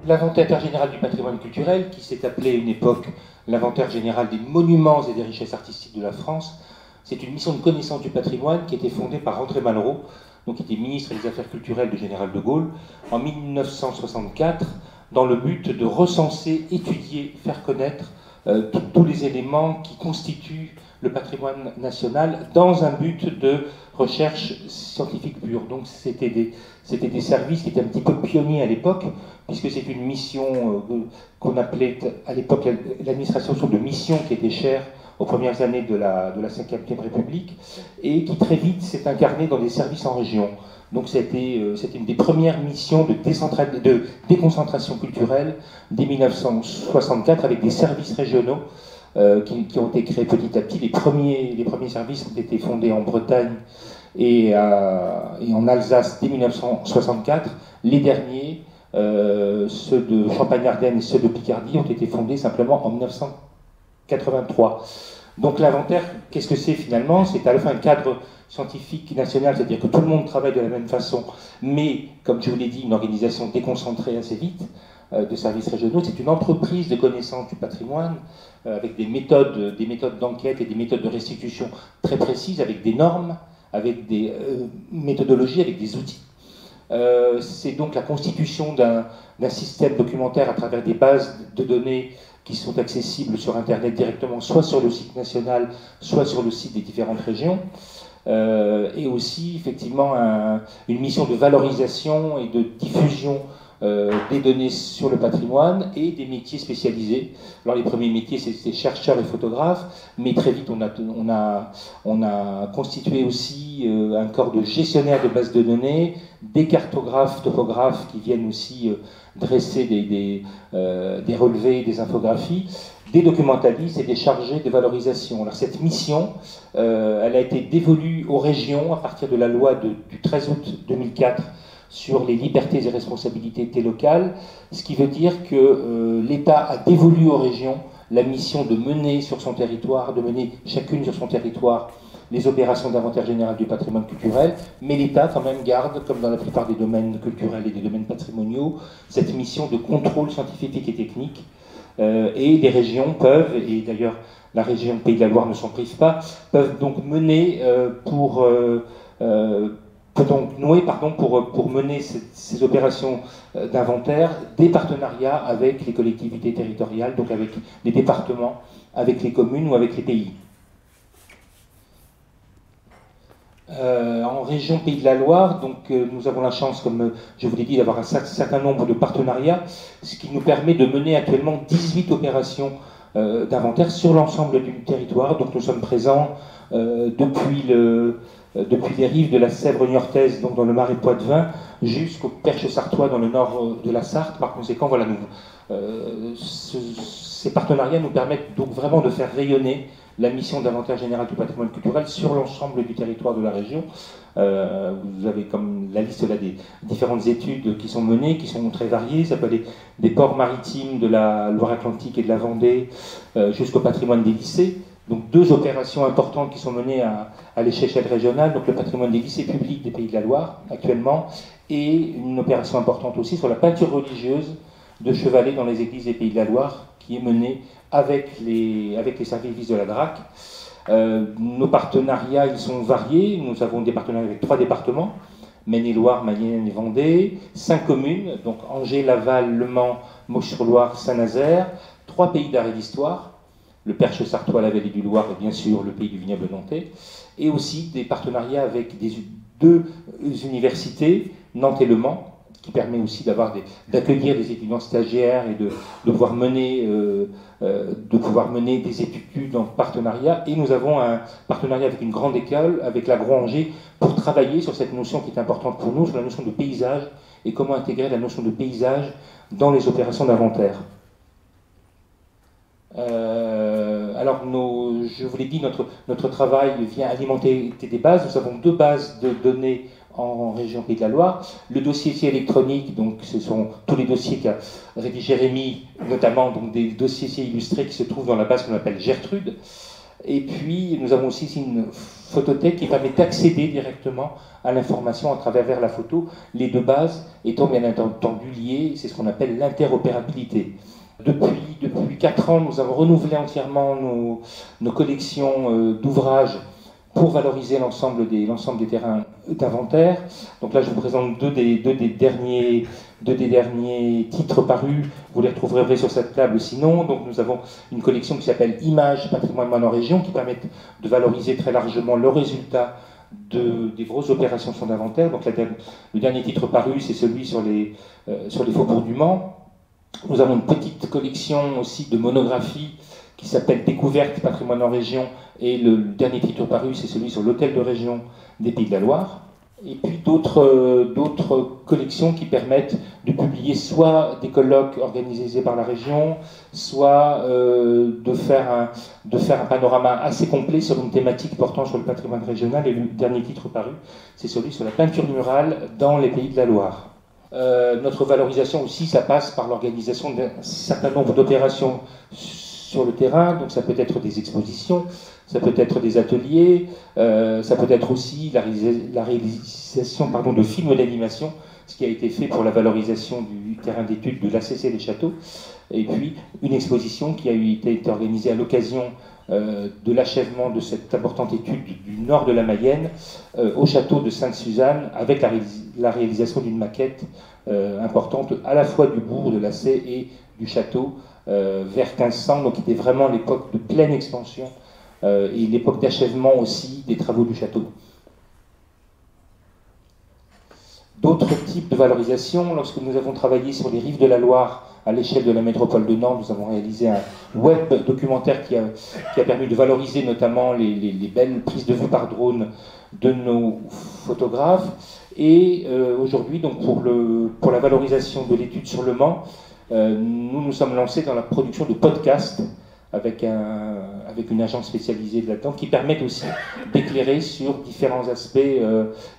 L'inventaire général du patrimoine culturel, qui s'est appelé à une époque l'inventaire général des monuments et des richesses artistiques de la France, c'est une mission de connaissance du patrimoine qui a été fondée par André Malraux, donc qui était ministre des Affaires culturelles du général de Gaulle, en 1964, dans le but de recenser, étudier, faire connaître tous les éléments qui constituent le patrimoine national dans un but de recherche scientifique pure. Donc c'était des services qui étaient un petit peu pionniers à l'époque, puisque c'est une mission qu'on appelait à l'époque l'administration de mission, qui était chère aux premières années de la Ve République, et qui très vite s'est incarnée dans des services en région. Donc c'était une des premières missions de déconcentration culturelle dès 1964, avec des services régionaux qui ont été créés petit à petit. Les premiers services ont été fondés en Bretagne et en Alsace dès 1964. Les derniers, ceux de Champagne-Ardenne et ceux de Picardie, ont été fondés simplement en 1983. Donc l'inventaire, qu'est-ce que c'est finalement? C'est à la fois un cadre scientifique national, c'est-à-dire que tout le monde travaille de la même façon, mais, comme je vous l'ai dit, une organisation déconcentrée assez vite de services régionaux. C'est une entreprise de connaissance du patrimoine, avec des méthodes d'enquête et des méthodes de restitution très précises, avec des normes, avec des méthodologies, avec des outils. C'est donc la constitution d'un système documentaire à travers des bases de données qui sont accessibles sur Internet directement, soit sur le site national, soit sur le site des différentes régions. Et aussi, effectivement, une mission de valorisation et de diffusion des données sur le patrimoine et des métiers spécialisés. Alors les premiers métiers, c'était chercheurs et photographes, mais très vite on a constitué aussi un corps de gestionnaires de bases de données, des cartographes, topographes qui viennent aussi dresser des relevés, des infographies, des documentalistes et des chargés de valorisation. Alors cette mission, elle a été dévolue aux régions à partir de la loi du 13 août 2004 sur les libertés et responsabilités locales, ce qui veut dire que l'État a dévolu aux régions la mission de mener sur son territoire, de mener chacune sur son territoire les opérations d'inventaire général du patrimoine culturel, mais l'État quand même garde, comme dans la plupart des domaines culturels et des domaines patrimoniaux, cette mission de contrôle scientifique et technique. Et les régions peuvent, et d'ailleurs la région Pays de la Loire ne s'en prive pas, peuvent donc mener pour mener ces opérations d'inventaire des partenariats avec les collectivités territoriales, donc avec les départements, avec les communes ou avec les pays. En région Pays de la Loire, donc, nous avons la chance, comme je vous l'ai dit, d'avoir un certain nombre de partenariats, ce qui nous permet de mener actuellement 18 opérations d'inventaire sur l'ensemble du territoire. Donc nous sommes présents depuis les rives de la Sèvre niortaise, donc dans le Marais Poitevin, jusqu'au Perche sartois dans le nord de la Sarthe. Par conséquent, voilà, ces partenariats nous permettent donc vraiment de faire rayonner la mission d'inventaire général du patrimoine culturel sur l'ensemble du territoire de la région. Vous avez comme la liste là des différentes études qui sont menées, qui sont très variées. Ça peut aller des ports maritimes de la Loire-Atlantique et de la Vendée jusqu'au patrimoine des lycées. Donc deux opérations importantes qui sont menées à l'échelle régionale, donc le patrimoine des lycées publics des Pays de la Loire actuellement, et une opération importante aussi sur la peinture religieuse de chevalet dans les églises des Pays de la Loire, qui est menée avec les services de la DRAC. Nos partenariats, ils sont variés. Nous avons des partenariats avec 3 départements, Maine-et-Loire, Mayenne et Vendée, 5 communes, donc Angers, Laval, Le Mans, Meaux-sur-Loire, Saint-Nazaire, 3 pays d'art et d'histoire, le Perche sartois, la Vallée du Loire et bien sûr le pays du vignoble nantais, et aussi des partenariats avec 2 universités, Nantes et Le Mans, qui permet aussi d'accueillir des étudiants stagiaires et de pouvoir mener des études en partenariat. Et nous avons un partenariat avec une grande école, avec l'Agro-Angers, pour travailler sur cette notion qui est importante pour nous, sur la notion de paysage, et comment intégrer la notion de paysage dans les opérations d'inventaire. Alors, je vous l'ai dit, notre travail vient alimenter des bases. Nous avons 2 bases de données en région Pays de la Loire. Le dossier électronique, donc ce sont tous les dossiers qu'a rédigé Rémi, notamment donc des dossiers illustrés qui se trouvent dans la base qu'on appelle Gertrude. Et puis nous avons aussi une photothèque qui permet d'accéder directement à l'information à travers la photo, les deux bases étant bien entendu liées, c'est ce qu'on appelle l'interopérabilité. Depuis 4 ans, nous avons renouvelé entièrement nos collections d'ouvrages pour valoriser l'ensemble des terrains d'inventaire. Donc là, je vous présente deux des derniers titres parus. Vous les retrouverez sur cette table sinon. Donc nous avons une collection qui s'appelle Images, patrimoine moine en région, qui permettent de valoriser très largement le résultat des grosses opérations de fonds d'inventaire. Donc le dernier titre paru, c'est celui sur les faubourgs du Mans. Nous avons une petite collection aussi de monographies qui s'appelle Découverte, patrimoine en région, et le dernier titre paru, c'est celui sur l'hôtel de région des Pays de la Loire. Et puis d'autres collections qui permettent de publier soit des colloques organisés par la région, soit de faire un panorama assez complet sur une thématique portant sur le patrimoine régional. Et le dernier titre paru, c'est celui sur la peinture murale dans les Pays de la Loire. Notre valorisation aussi, ça passe par l'organisation d'un certain nombre d'opérations sur le terrain, donc ça peut être des expositions, ça peut être des ateliers, ça peut être aussi la réalisation de films d'animation, ce qui a été fait pour la valorisation du terrain d'études de l'ACC des Châteaux, et puis une exposition qui a été organisée à l'occasion de l'achèvement de cette importante étude du nord de la Mayenne au château de Sainte-Suzanne, avec la réalisation d'une maquette importante à la fois du bourg de Lacé et du château vers 1500, donc qui était vraiment l'époque de pleine expansion et l'époque d'achèvement aussi des travaux du château. D'autres types de valorisation, lorsque nous avons travaillé sur les rives de la Loire à l'échelle de la métropole de Nantes, nous avons réalisé un web documentaire qui a permis de valoriser notamment les belles prises de vue par drone de nos photographes. Et aujourd'hui, donc pour la valorisation de l'étude sur le Mans, nous nous sommes lancés dans la production de podcasts avec une agence spécialisée là-dedans qui permettent aussi d'éclairer sur différents aspects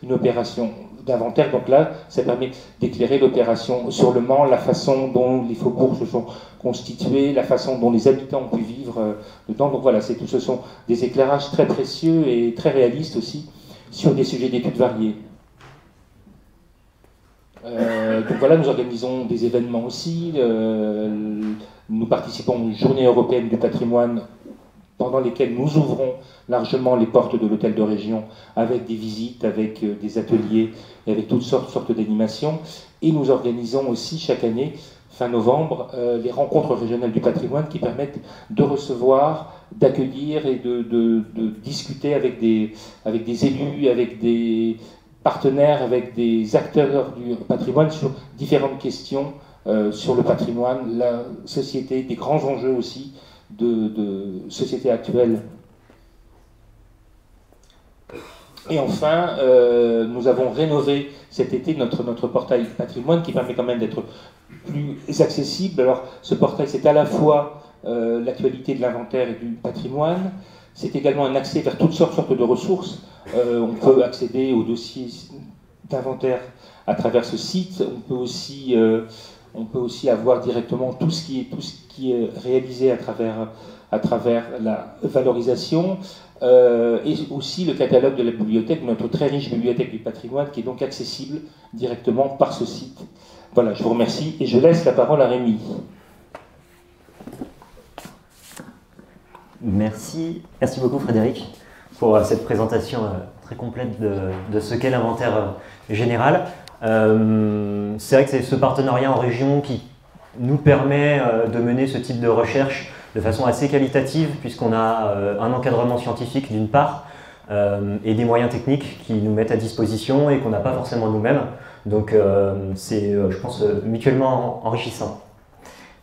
une opération d'inventaire. Donc là, ça permet d'éclairer l'opération sur le Mans, la façon dont les faubourgs se sont constitués, la façon dont les habitants ont pu vivre dedans. Donc voilà, ce sont des éclairages très précieux et très réalistes aussi sur des sujets d'études variés. Donc voilà, nous organisons des événements aussi. Nous participons aux Journées européennes du patrimoine pendant lesquelles nous ouvrons largement les portes de l'hôtel de région avec des visites, avec des ateliers et avec toutes sortes d'animations. Et nous organisons aussi chaque année, fin novembre, les rencontres régionales du patrimoine qui permettent de recevoir, d'accueillir et de discuter avec des élus, avec des partenaires, avec des acteurs du patrimoine sur différentes questions sur le patrimoine, la société, des grands enjeux aussi de société actuelle. Et enfin, nous avons rénové cet été notre portail patrimoine qui permet quand même d'être plus accessible. Alors ce portail, c'est à la fois l'actualité de l'inventaire et du patrimoine, c'est également un accès vers toutes sortes de ressources. On peut accéder aux dossiers d'inventaire à travers ce site, on peut aussi avoir directement tout ce qui est réalisé à travers la valorisation, et aussi le catalogue de la bibliothèque, notre très riche bibliothèque du patrimoine, qui est donc accessible directement par ce site. Voilà, je vous remercie et je laisse la parole à Rémi. Merci beaucoup Frédéric pour cette présentation très complète de ce qu'est l'inventaire général. C'est vrai que c'est ce partenariat en région qui nous permet de mener ce type de recherche de façon assez qualitative, puisqu'on a un encadrement scientifique d'une part et des moyens techniques qui nous mettent à disposition et qu'on n'a pas forcément nous-mêmes. Donc c'est, je pense, mutuellement enrichissant.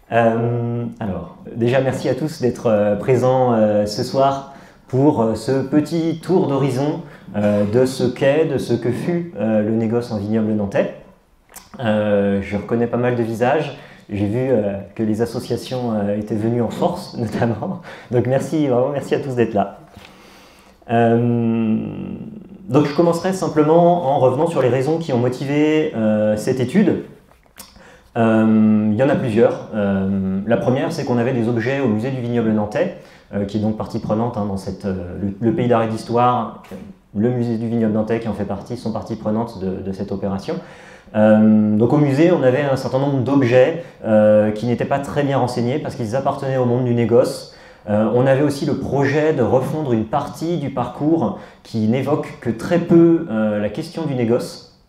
Alors, déjà merci à tous d'être présents ce soir pour ce petit tour d'horizon de ce qu'est, de ce que fut le négoce en vignoble nantais. Je reconnais pas mal de visages, j'ai vu que les associations étaient venues en force notamment, donc merci, vraiment merci à tous d'être là. Donc je commencerai simplement en revenant sur les raisons qui ont motivé cette étude. Il y en a plusieurs. La première, c'est qu'on avait des objets au musée du vignoble nantais qui est donc partie prenante dans le pays d'art et d'histoire, le musée du vignoble nantais qui en fait partie, sont partie prenante de cette opération. Donc au musée, on avait un certain nombre d'objets qui n'étaient pas très bien renseignés parce qu'ils appartenaient au monde du négoce. On avait aussi le projet de refondre une partie du parcours qui n'évoque que très peu la question du négoce.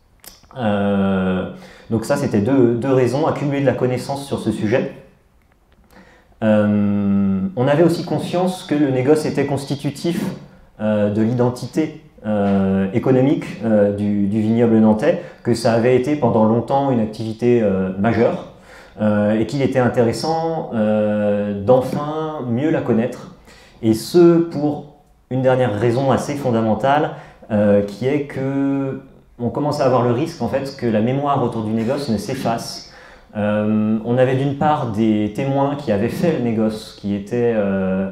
Donc ça, c'était deux raisons, accumuler de la connaissance sur ce sujet. On avait aussi conscience que le négoce était constitutif de l'identité économique du vignoble nantais, que ça avait été pendant longtemps une activité majeure et qu'il était intéressant d'enfin mieux la connaître, et ce pour une dernière raison assez fondamentale qui est que on commence à avoir le risque en fait que la mémoire autour du négoce ne s'efface. On avait d'une part des témoins qui avaient fait le négoce, qui étaient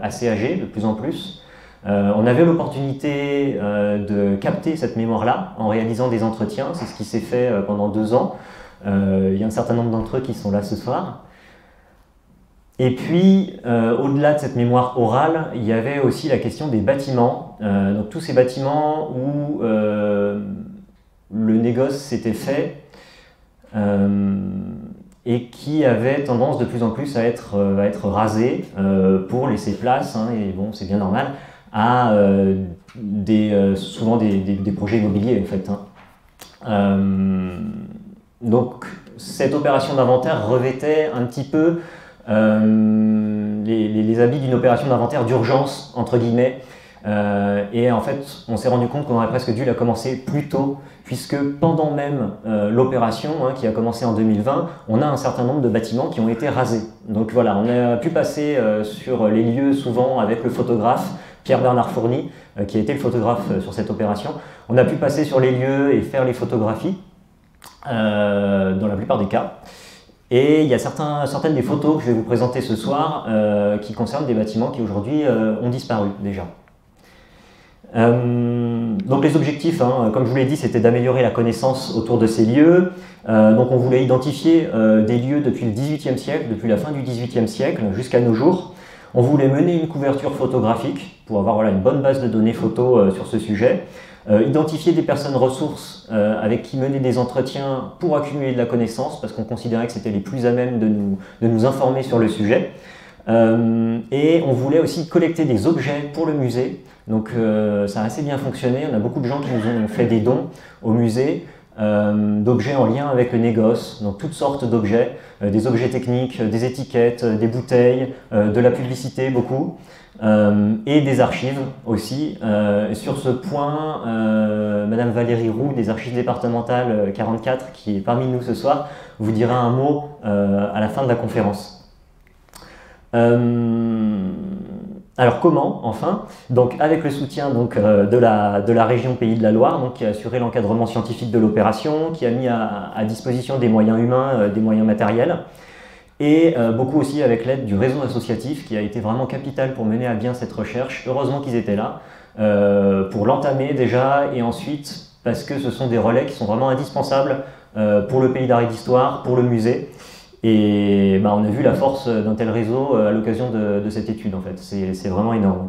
assez âgés de plus en plus. On avait l'opportunité de capter cette mémoire-là en réalisant des entretiens. C'est ce qui s'est fait pendant 2 ans. Il y a un certain nombre d'entre eux qui sont là ce soir. Et puis, au-delà de cette mémoire orale, il y avait aussi la question des bâtiments. Donc tous ces bâtiments où le négoce s'était fait et qui avaient tendance de plus en plus à être rasés pour laisser place, et bon, c'est bien normal, à souvent des projets immobiliers en fait. Donc cette opération d'inventaire revêtait un petit peu les habits d'une opération d'inventaire d'urgence, entre guillemets, et en fait on s'est rendu compte qu'on aurait presque dû la commencer plus tôt, puisque pendant même l'opération qui a commencé en 2020, on a un certain nombre de bâtiments qui ont été rasés. Donc voilà, on a pu passer sur les lieux souvent avec le photographe Pierre-Bernard Fourny, qui a été le photographe sur cette opération. On a pu passer sur les lieux et faire les photographies, dans la plupart des cas. Et il y a certaines des photos que je vais vous présenter ce soir qui concernent des bâtiments qui aujourd'hui ont disparu déjà. Donc les objectifs, comme je vous l'ai dit, c'était d'améliorer la connaissance autour de ces lieux. Donc on voulait identifier des lieux depuis le XVIIIe siècle, depuis la fin du XVIIIe siècle jusqu'à nos jours. On voulait mener une couverture photographique pour avoir une bonne base de données photos sur ce sujet. Identifier des personnes ressources avec qui mener des entretiens pour accumuler de la connaissance, parce qu'on considérait que c'était les plus à même de nous informer sur le sujet. Et on voulait aussi collecter des objets pour le musée. Donc ça a assez bien fonctionné. On a beaucoup de gens qui nous ont fait des dons au musée, d'objets en lien avec le négoce, donc toutes sortes d'objets, des objets techniques, des étiquettes, des bouteilles, de la publicité beaucoup, et des archives aussi. Sur ce point, Madame Valérie Roux des archives départementales 44, qui est parmi nous ce soir, vous dira un mot à la fin de la conférence. Alors comment, enfin? Donc avec le soutien de la région Pays de la Loire, qui a assuré l'encadrement scientifique de l'opération, qui a mis à disposition des moyens humains, des moyens matériels, et beaucoup aussi avec l'aide du réseau associatif qui a été vraiment capital pour mener à bien cette recherche. Heureusement qu'ils étaient là pour l'entamer déjà, et ensuite parce que ce sont des relais qui sont vraiment indispensables pour le Pays d'art et d'histoire, pour le musée. Et on a vu la force d'un tel réseau à l'occasion de cette étude, en fait. C'est vraiment énorme.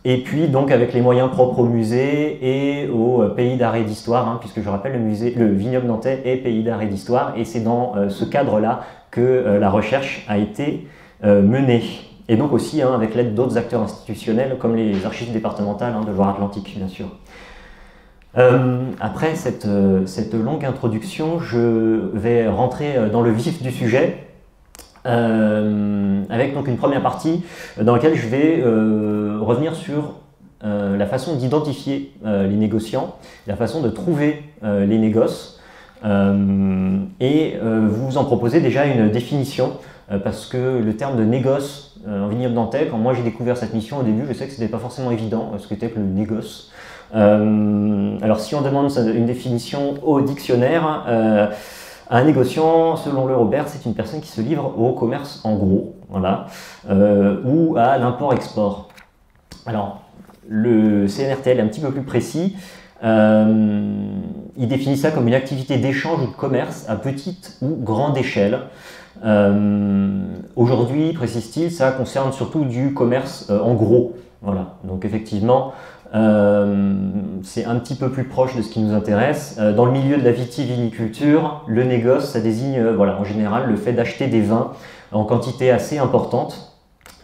Et puis, donc, avec les moyens propres au musée et au Pays d'art et d'histoire, puisque je rappelle, le vignoble nantais est Pays d'art et d'histoire, et c'est dans ce cadre-là que la recherche a été menée. Et donc aussi avec l'aide d'autres acteurs institutionnels, comme les archives départementales de Loire-Atlantique, bien sûr. Après cette longue introduction, je vais rentrer dans le vif du sujet avec donc une première partie dans laquelle je vais revenir sur la façon d'identifier les négociants, la façon de trouver les négoces, et vous en proposer déjà une définition, parce que le terme de négoce en vignoble nantais, quand moi j'ai découvert cette mission au début, je sais que ce n'était pas forcément évident ce qu'était que le négoce. Alors si on demande une définition au dictionnaire, un négociant, selon le Robert, c'est une personne qui se livre au commerce en gros, voilà, ou à l'import-export. Alors le CNRTL est un petit peu plus précis. il définit ça comme une activité d'échange ou de commerce à petite ou grande échelle. Aujourd'hui, précise-t-il, ça concerne surtout du commerce en gros. Voilà. Donc effectivement, c'est un petit peu plus proche de ce qui nous intéresse. Dans le milieu de la vitiviniculture, le négoce, ça désigne voilà, en général le fait d'acheter des vins en quantité assez importante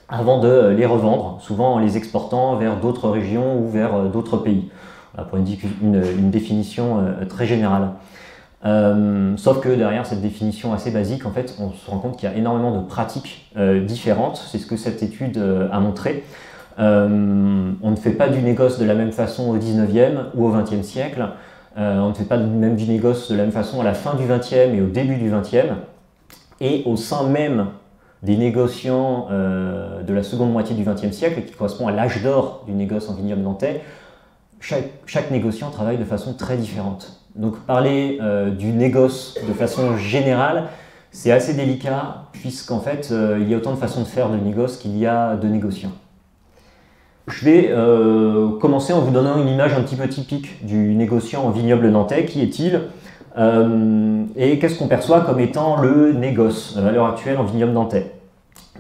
avant de les revendre, souvent en les exportant vers d'autres régions ou vers d'autres pays. Voilà, pour une définition très générale. Sauf que derrière cette définition assez basique, en fait, on se rend compte qu'il y a énormément de pratiques différentes. C'est ce que cette étude a montré. On ne fait pas du négoce de la même façon au 19e ou au 20e siècle. On ne fait pas même du négoce de la même façon à la fin du 20e et au début du 20e. Et au sein même des négociants de la seconde moitié du 20e siècle, qui correspond à l'âge d'or du négoce en vignoble nantais, chaque négociant travaille de façon très différente. Donc parler du négoce de façon générale, c'est assez délicat, puisqu'en fait, il y a autant de façons de faire de négoce qu'il y a de négociants. Je vais commencer en vous donnant une image un petit peu typique du négociant en vignoble nantais. Qui est-il et qu'est-ce qu'on perçoit comme étant le négoce à l'heure actuelle en vignoble nantais?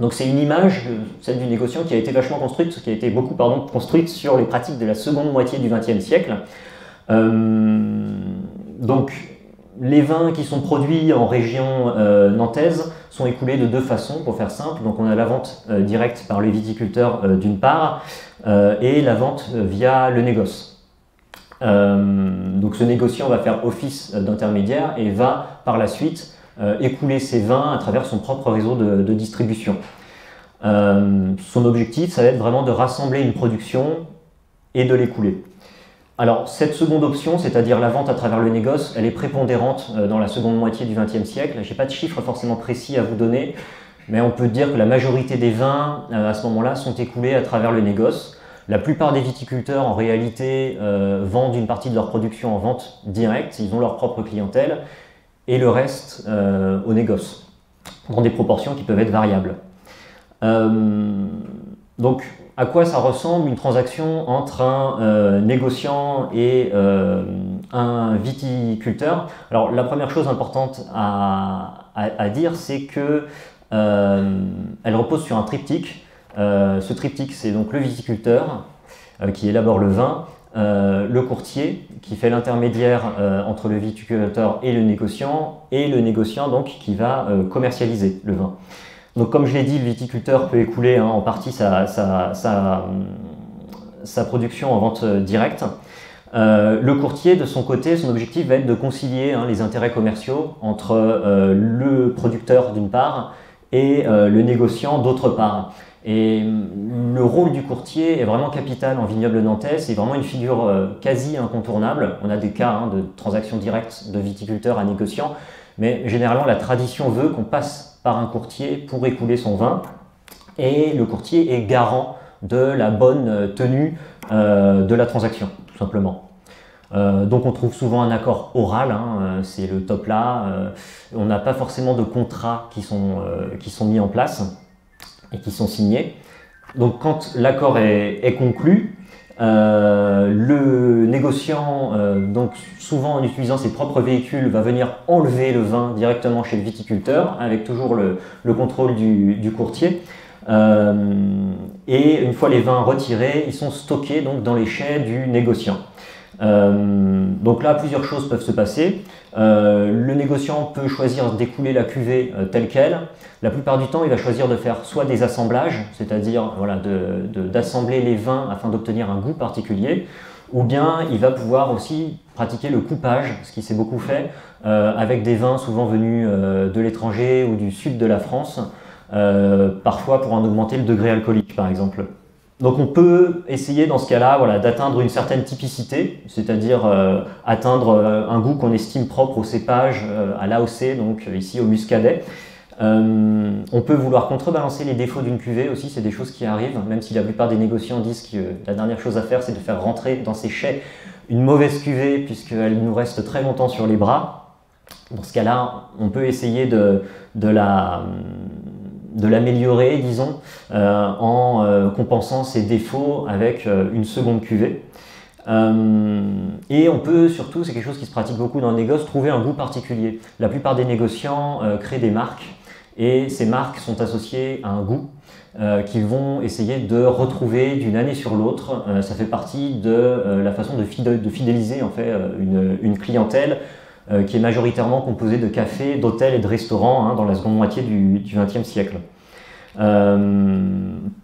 Donc c'est une image, celle du négociant, qui a été vachement construite, qui a été beaucoup construite sur les pratiques de la seconde moitié du XXe siècle. Donc les vins qui sont produits en région nantaise sont écoulés de deux façons, pour faire simple. Donc on a la vente directe par les viticulteurs d'une part, et la vente via le négoce. Donc ce négociant va faire office d'intermédiaire et va par la suite écouler ses vins à travers son propre réseau de distribution. Son objectif, ça va être vraiment de rassembler une production et de l'écouler. Alors cette seconde option, c'est-à-dire la vente à travers le négoce, elle est prépondérante dans la seconde moitié du XXe siècle. Je n'ai pas de chiffres forcément précis à vous donner, mais on peut dire que la majorité des vins à ce moment-là sont écoulés à travers le négoce. La plupart des viticulteurs, en réalité, vendent une partie de leur production en vente directe, ils ont leur propre clientèle, et le reste au négoce, dans des proportions qui peuvent être variables. Donc, à quoi ça ressemble une transaction entre un négociant et un viticulteur? Alors, la première chose importante à dire, c'est que elle repose sur un triptyque. Ce triptyque, c'est donc le viticulteur qui élabore le vin, le courtier qui fait l'intermédiaire entre le viticulteur et le négociant donc qui va commercialiser le vin. Donc comme je l'ai dit, le viticulteur peut écouler en partie sa production en vente directe. Le courtier, de son côté, son objectif va être de concilier les intérêts commerciaux entre le producteur d'une part et le négociant d'autre part. Et le rôle du courtier est vraiment capital en vignoble nantais, c'est vraiment une figure quasi incontournable. On a des cas de transactions directes de viticulteur à négociant, mais généralement la tradition veut qu'on passe par un courtier pour écouler son vin, et le courtier est garant de la bonne tenue de la transaction, tout simplement. Donc on trouve souvent un accord oral, c'est le top là, on n'a pas forcément de contrats qui sont mis en place et qui sont signés. Donc quand l'accord est conclu, le négociant, donc souvent en utilisant ses propres véhicules, va venir enlever le vin directement chez le viticulteur, avec toujours le contrôle du courtier. Et une fois les vins retirés, ils sont stockés donc, dans les chais du négociant. Donc là, plusieurs choses peuvent se passer. Le négociant peut choisir d'écouler la cuvée telle qu'elle. La plupart du temps, il va choisir de faire soit des assemblages, c'est-à-dire voilà, d'assembler les vins afin d'obtenir un goût particulier, ou bien il va pouvoir aussi pratiquer le coupage, ce qui s'est beaucoup fait, avec des vins souvent venus de l'étranger ou du sud de la France, parfois pour en augmenter le degré alcoolique par exemple. Donc on peut essayer dans ce cas-là voilà, d'atteindre une certaine typicité, c'est-à-dire atteindre un goût qu'on estime propre au cépage, à l'AOC, donc ici au muscadet. On peut vouloir contrebalancer les défauts d'une cuvée aussi, c'est des choses qui arrivent, même si la plupart des négociants disent que la dernière chose à faire c'est de faire rentrer dans ces chais une mauvaise cuvée puisqu'elle nous reste très longtemps sur les bras. Dans ce cas-là, on peut essayer de l'améliorer, disons, en compensant ses défauts avec une seconde cuvée. Et on peut surtout, c'est quelque chose qui se pratique beaucoup dans le négoce, trouver un goût particulier. La plupart des négociants créent des marques, et ces marques sont associées à un goût qu'ils vont essayer de retrouver d'une année sur l'autre. Ça fait partie de la façon de fidéliser en fait, une clientèle qui est majoritairement composée de cafés, d'hôtels et de restaurants hein, dans la seconde moitié du XXe siècle.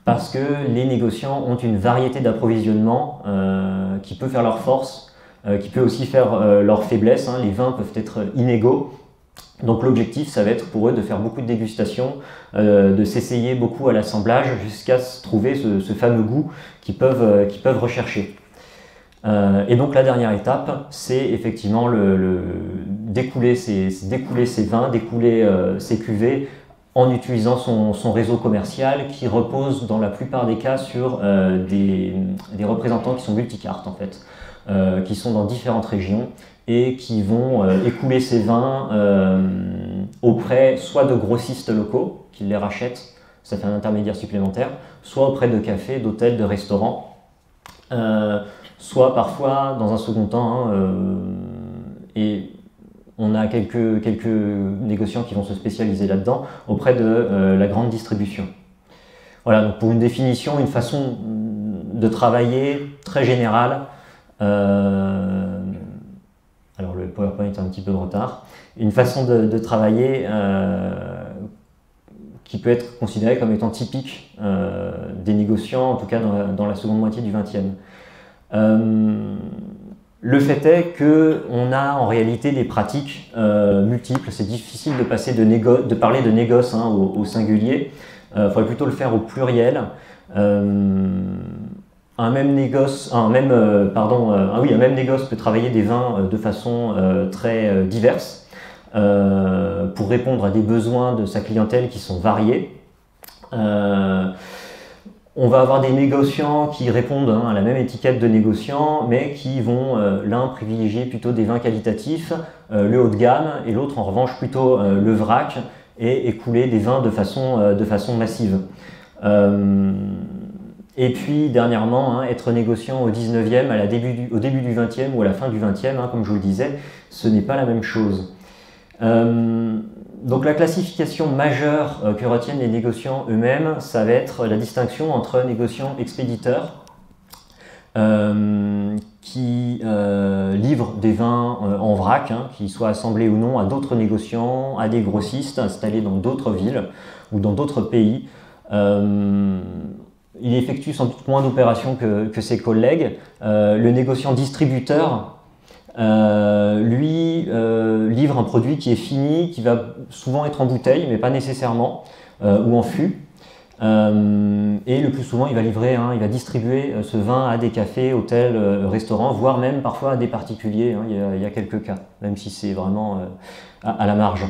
Parce que les négociants ont une variété d'approvisionnement qui peut faire leur force, qui peut aussi faire leur faiblesse. Hein. Les vins peuvent être inégaux. Donc l'objectif, ça va être pour eux de faire beaucoup de dégustations, de s'essayer beaucoup à l'assemblage jusqu'à trouver ce fameux goût qu'ils peuvent rechercher. Et donc la dernière étape, c'est effectivement d'écouler ces vins, d'écouler ces cuvées en utilisant son réseau commercial qui repose dans la plupart des cas sur des représentants qui sont multicartes en fait, qui sont dans différentes régions et qui vont écouler ces vins auprès soit de grossistes locaux qui les rachètent, ça fait un intermédiaire supplémentaire, soit auprès de cafés, d'hôtels, de restaurants, soit parfois dans un second temps, et on a quelques négociants qui vont se spécialiser là-dedans, auprès de la grande distribution. Voilà, donc pour une définition, une façon de travailler très générale. Alors le PowerPoint est un petit peu de retard. Une façon de travailler qui peut être considérée comme étant typique des négociants, en tout cas dans la seconde moitié du XXe. Le fait est qu'on a en réalité des pratiques multiples. C'est difficile de passer de parler de négoce hein, au singulier. Il faudrait plutôt le faire au pluriel. Un même négoce peut travailler des vins de façon très diverse pour répondre à des besoins de sa clientèle qui sont variés. On va avoir des négociants qui répondent à la même étiquette de négociant, mais qui vont l'un privilégier plutôt des vins qualitatifs, le haut de gamme, et l'autre en revanche plutôt le vrac, et écouler des vins de façon massive. Et puis dernièrement, être négociant au 19e, au début du 20e ou à la fin du 20e, comme je vous le disais, ce n'est pas la même chose. Donc la classification majeure que retiennent les négociants eux-mêmes, ça va être la distinction entre négociants expéditeurs qui livrent des vins en vrac, qui soient assemblés ou non à d'autres négociants, à des grossistes installés dans d'autres villes ou dans d'autres pays. Il effectue sans doute moins d'opérations que ses collègues. Le négociant distributeur, lui, livre un produit qui est fini, qui va souvent être en bouteille, mais pas nécessairement, ou en fût. Et le plus souvent, il va il va distribuer ce vin à des cafés, hôtels, restaurants, voire même parfois à des particuliers. Il y a quelques cas, même si c'est vraiment à la marge.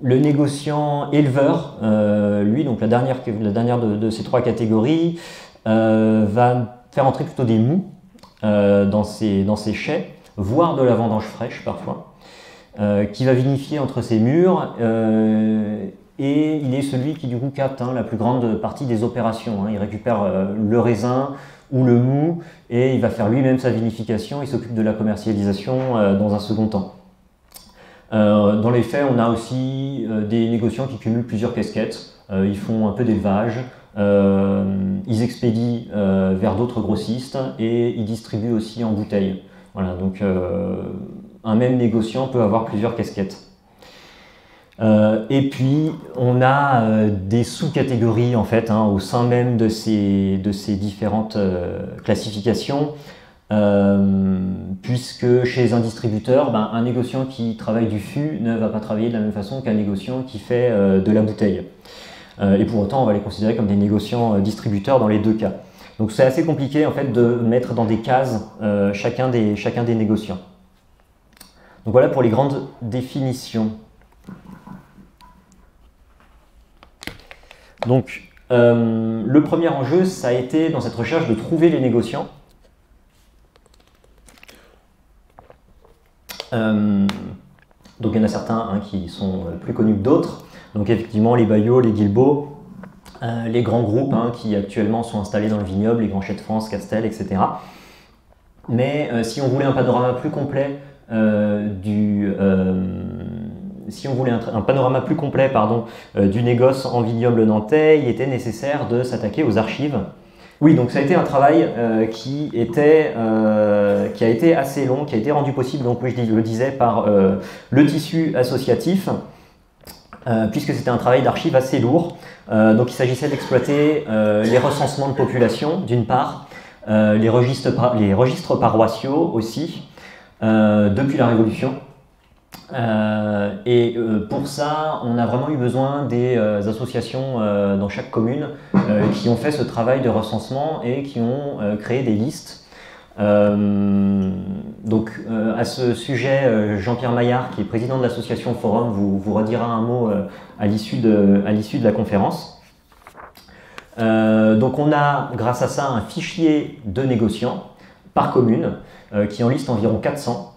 Le négociant éleveur, lui, donc la dernière de ces trois catégories, va faire entrer plutôt des mous dans ses chais, voire de la vendange fraîche parfois, qui va vinifier entre ses murs, et il est celui qui du coup capte la plus grande partie des opérations. Il récupère le raisin ou le mou, et il va faire lui-même sa vinification, il s'occupe de la commercialisation dans un second temps. Dans les faits, on a aussi des négociants qui cumulent plusieurs casquettes. Ils font un peu d'élevage, ils expédient vers d'autres grossistes et ils distribuent aussi en bouteille. Voilà, donc un même négociant peut avoir plusieurs casquettes. Et puis on a des sous-catégories en fait au sein même de ces différentes classifications. Puisque chez un distributeur, un négociant qui travaille du fût ne va pas travailler de la même façon qu'un négociant qui fait de la bouteille. Et pour autant, on va les considérer comme des négociants distributeurs dans les deux cas. Donc c'est assez compliqué en fait de mettre dans des cases chacun des négociants. Donc voilà pour les grandes définitions. Donc le premier enjeu, ça a été dans cette recherche de trouver les négociants. Donc il y en a certains qui sont plus connus que d'autres. Donc effectivement les Bayot, les Guilbeault, les grands groupes qui actuellement sont installés dans le vignoble, les Grands Chais de France, Castel, etc. Mais si on voulait un panorama plus complet du négoce en vignoble nantais, il était nécessaire de s'attaquer aux archives. Oui, donc ça a été un travail qui a été assez long, qui a été rendu possible, donc oui, je le disais, par le tissu associatif, puisque c'était un travail d'archives assez lourd. Donc il s'agissait d'exploiter les recensements de population, d'une part, les registres paroissiaux aussi, depuis la Révolution. Pour ça, on a vraiment eu besoin des associations dans chaque commune qui ont fait ce travail de recensement et qui ont créé des listes. Donc à ce sujet, Jean-Pierre Maillard, qui est président de l'association Forum, vous redira un mot à l'issue de la conférence. Donc on a, grâce à ça, un fichier de négociants par commune qui en liste environ 400.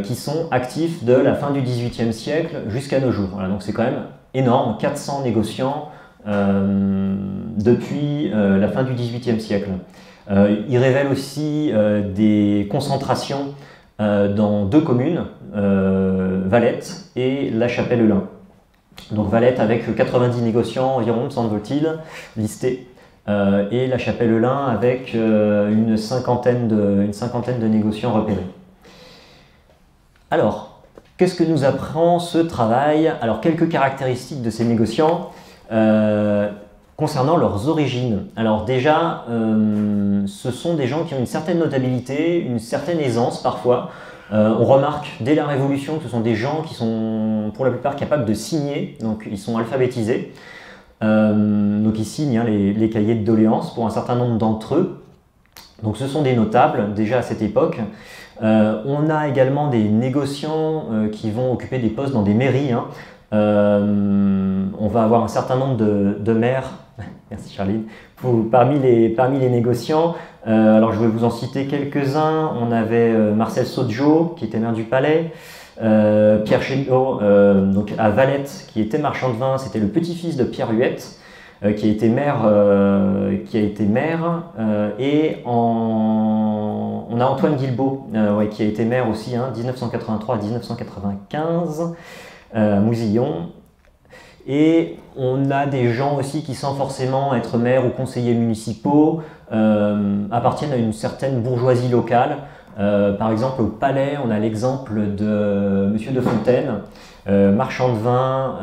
Qui sont actifs de la fin du XVIIIe siècle jusqu'à nos jours. Voilà, donc c'est quand même énorme, 400 négociants depuis la fin du XVIIIe siècle. Il révèle aussi des concentrations dans 2 communes, Valette et La Chapelle-Lin. Donc Valette avec 90 négociants environ, me semble-t-il, listés, et La Chapelle-Lin avec une cinquantaine de négociants repérés. Alors, qu'est-ce que nous apprend ce travail? Alors, quelques caractéristiques de ces négociants concernant leurs origines. Alors déjà, ce sont des gens qui ont une certaine notabilité, une certaine aisance parfois. On remarque dès la Révolution que ce sont des gens qui sont pour la plupart capables de signer, donc ils sont alphabétisés. Donc ils signent les cahiers de doléances pour un certain nombre d'entre eux. Donc ce sont des notables déjà à cette époque. On a également des négociants qui vont occuper des postes dans des mairies. On va avoir un certain nombre de maires, merci Charline, parmi les négociants. Alors je vais vous en citer quelques-uns. On avait Marcel Sodjo, qui était maire du Palais, Pierre Chénaud, donc à Valette, qui était marchand de vin, c'était le petit-fils de Pierre Huette, qui a été maire, et on a Antoine Guilbault, qui a été maire aussi, 1983 à 1995, Mousillon. Et on a des gens aussi qui, sans forcément être maires ou conseillers municipaux, appartiennent à une certaine bourgeoisie locale. Par exemple, au Palais, on a l'exemple de Monsieur de Fontaine, marchand de vin,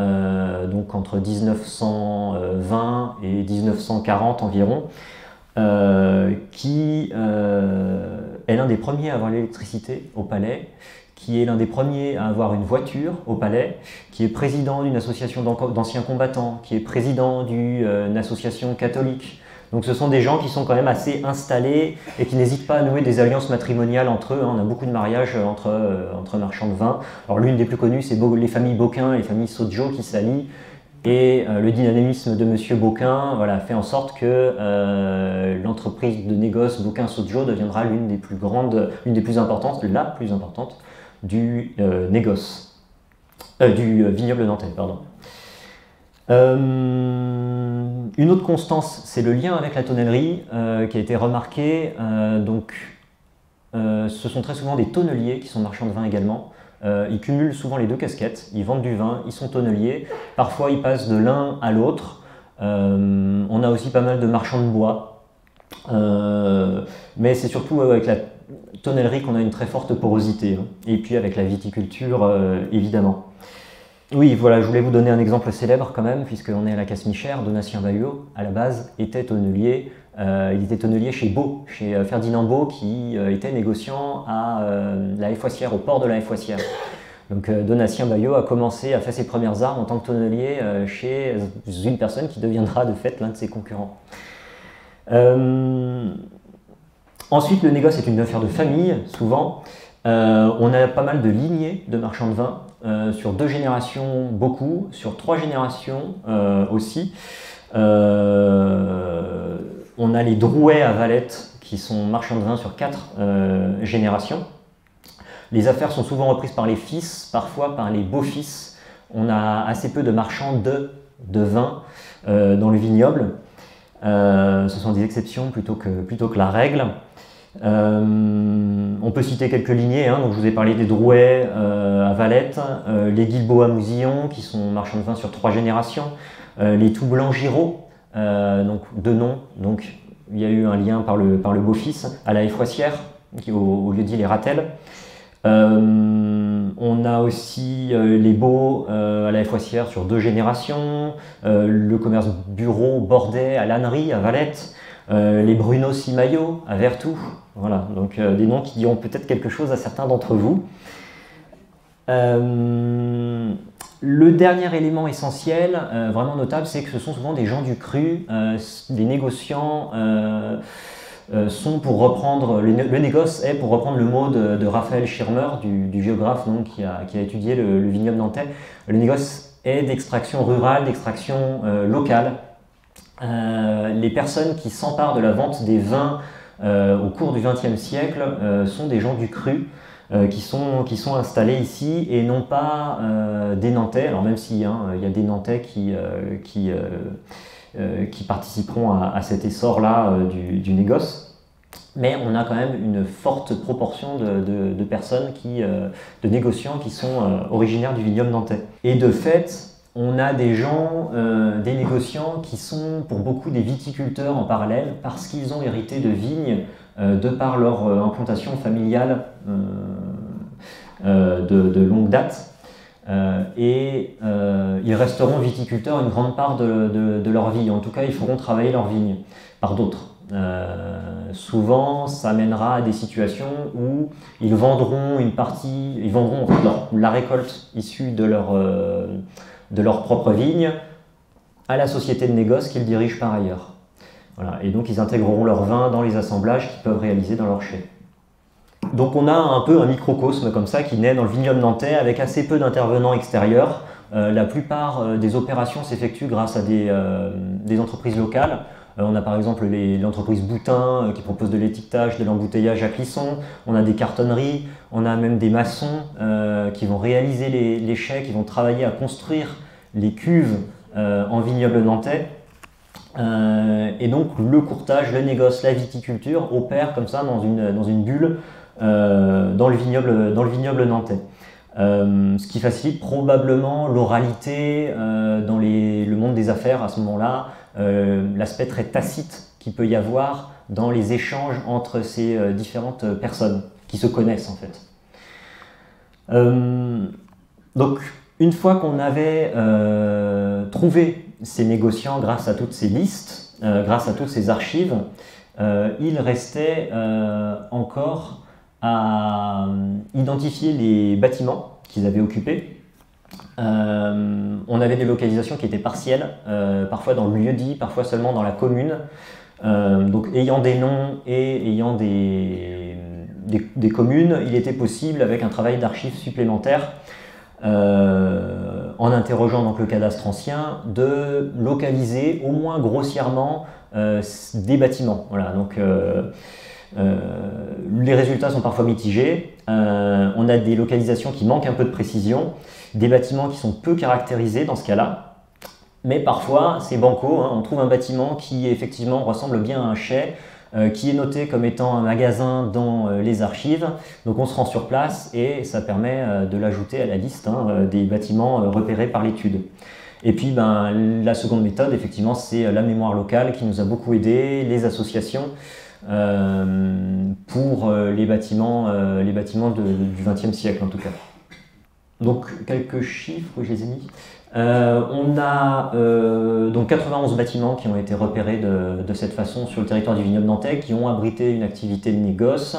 donc entre 1920 et 1940 environ, qui est l'un des premiers à avoir l'électricité au Palais, qui est l'un des premiers à avoir une voiture au Palais, qui est président d'une association d'anciens combattants, qui est président d'une association catholique. Donc ce sont des gens qui sont quand même assez installés et qui n'hésitent pas à nouer des alliances matrimoniales entre eux. On a beaucoup de mariages entre marchands de vin. Alors l'une des plus connues, c'est les familles Beauquin et les familles Sodjo qui s'allient. Et le dynamisme de Monsieur Beauquin fait en sorte que l'entreprise de négoce Beauquin-Sodjo deviendra l'une des plus importantes, la plus importante du négoce, du vignoble nantais, pardon. Une autre constance, c'est le lien avec la tonnellerie qui a été remarqué. Ce sont très souvent des tonneliers qui sont marchands de vin également. Ils cumulent souvent les 2 casquettes, ils vendent du vin, ils sont tonneliers. Parfois, ils passent de l'un à l'autre. On a aussi pas mal de marchands de bois. Mais c'est surtout avec la tonnellerie qu'on a une très forte porosité. Et puis avec la viticulture, évidemment. Oui, voilà, je voulais vous donner un exemple célèbre quand même, puisqu'on est à la Casse-Michère. Donatien Bayeux, à la base, était tonnelier. Il était tonnelier chez Beau, chez Ferdinand Beau, qui était négociant à la Haye-Foissière, au port de la Haye-Foissière. Donc Donatien Bayeux a fait ses premières armes en tant que tonnelier chez une personne qui deviendra de fait l'un de ses concurrents. Ensuite, le négoce est une affaire de famille, souvent. On a pas mal de lignées de marchands de vin. Sur 2 générations, beaucoup. Sur 3 générations aussi. On a les Drouet à Valette qui sont marchands de vin sur 4 générations. Les affaires sont souvent reprises par les fils, parfois par les beaux-fils. On a assez peu de marchands de de vin dans le vignoble. Ce sont des exceptions plutôt que la règle. On peut citer quelques lignées, hein. Donc je vous ai parlé des Drouet à Valette, les Guilbeault à Mousillon, qui sont marchands de vin sur 3 générations, les Tout Blanc Giraud, donc 2 noms, donc il y a eu un lien par le beau-fils, à la Foissière, au lieu-dit les Ratels. On a aussi les Beaux à la Foissière sur 2 générations, le commerce bureau Bordet à Lannery, à Valette, les Bruno Simaillot à Vertou. Voilà, donc des noms qui diront peut-être quelque chose à certains d'entre vous. Le dernier élément essentiel, vraiment notable, c'est que ce sont souvent des gens du cru, des négociants sont, pour reprendre, le négoce est, pour reprendre le mot de Raphaël Schirmer, du géographe donc, qui a étudié le vignoble nantais, le négoce est d'extraction rurale, d'extraction locale. Les personnes qui s'emparent de la vente des vins au cours du XXe siècle sont des gens du cru, qui sont installés ici et non pas des Nantais, alors même s'il y a des Nantais qui participeront à cet essor-là du négoce, mais on a quand même une forte proportion de personnes, de négociants qui sont originaires du vignoble nantais. Et de fait, on a des gens, des négociants qui sont pour beaucoup des viticulteurs en parallèle parce qu'ils ont hérité de vignes de par leur implantation familiale de longue date. Et ils resteront viticulteurs une grande part de leur vie. En tout cas, ils feront travailler leurs vignes par d'autres. Souvent, ça mènera à des situations où ils vendront en fait, la récolte issue de leur propre vigne à la société de négoce qu'ils dirigent par ailleurs. Voilà. Et donc, ils intégreront leur vin dans les assemblages qu'ils peuvent réaliser dans leur chai. Donc on a un peu un microcosme comme ça qui naît dans le vignoble nantais avec assez peu d'intervenants extérieurs. La plupart des opérations s'effectuent grâce à des entreprises locales. On a par exemple l'entreprise Boutin qui propose de l'étiquetage, de l'embouteillage à Clisson. On a des cartonneries, on a même des maçons qui vont réaliser les chais, qui vont travailler à construire les cuves en vignoble nantais. Et donc le courtage, le négoce, la viticulture opèrent comme ça dans une bulle dans le vignoble nantais. Ce qui facilite probablement l'oralité dans le monde des affaires à ce moment-là, l'aspect très tacite qu'il peut y avoir dans les échanges entre ces différentes personnes qui se connaissent en fait. Donc une fois qu'on avait trouvé ces négociants grâce à toutes ces listes, grâce à toutes ces archives, il restait encore à identifier les bâtiments qu'ils avaient occupés. On avait des localisations qui étaient partielles, parfois dans le lieu-dit, parfois seulement dans la commune. Donc ayant des noms et ayant des communes, il était possible, avec un travail d'archives supplémentaire, en interrogeant donc le cadastre ancien, de localiser au moins grossièrement des bâtiments. Voilà, donc les résultats sont parfois mitigés. On a des localisations qui manquent un peu de précision, des bâtiments qui sont peu caractérisés dans ce cas-là, mais parfois c'est banco, hein. On trouve un bâtiment qui effectivement ressemble bien à un chai, qui est noté comme étant un magasin dans les archives, donc on se rend sur place et ça permet de l'ajouter à la liste des bâtiments repérés par l'étude. Et puis la seconde méthode, effectivement, c'est la mémoire locale qui nous a beaucoup aidé, les associations, pour les bâtiments du XXe siècle en tout cas. Donc quelques chiffres, je les ai mis. On a donc 91 bâtiments qui ont été repérés de cette façon sur le territoire du vignoble nantais, qui ont abrité une activité de négoce,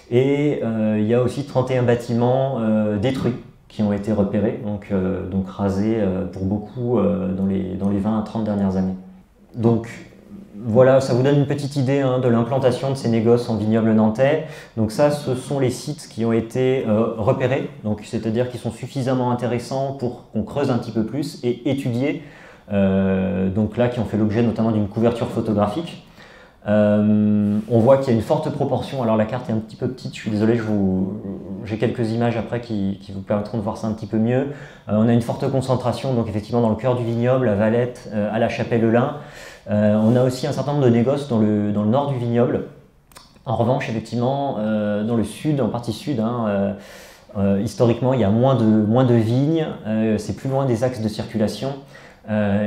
et il y a aussi 31 bâtiments détruits qui ont été repérés, donc rasés pour beaucoup dans les 20 à 30 dernières années. Donc voilà, ça vous donne une petite idée de l'implantation de ces négoces en vignoble nantais. Donc ça, ce sont les sites qui ont été repérés, c'est-à-dire qui sont suffisamment intéressants pour qu'on creuse un petit peu plus et étudier, donc là qui ont fait l'objet notamment d'une couverture photographique. On voit qu'il y a une forte proportion, alors la carte est un petit peu petite, je suis désolé, j'ai quelques images après qui vous permettront de voir ça un petit peu mieux. On a une forte concentration, donc effectivement dans le cœur du vignoble, à Valette, à la Chapelle-Lin. On a aussi un certain nombre de négoces dans le nord du vignoble. En revanche, effectivement, dans le sud, en partie sud, historiquement, il y a moins de vignes, c'est plus loin des axes de circulation.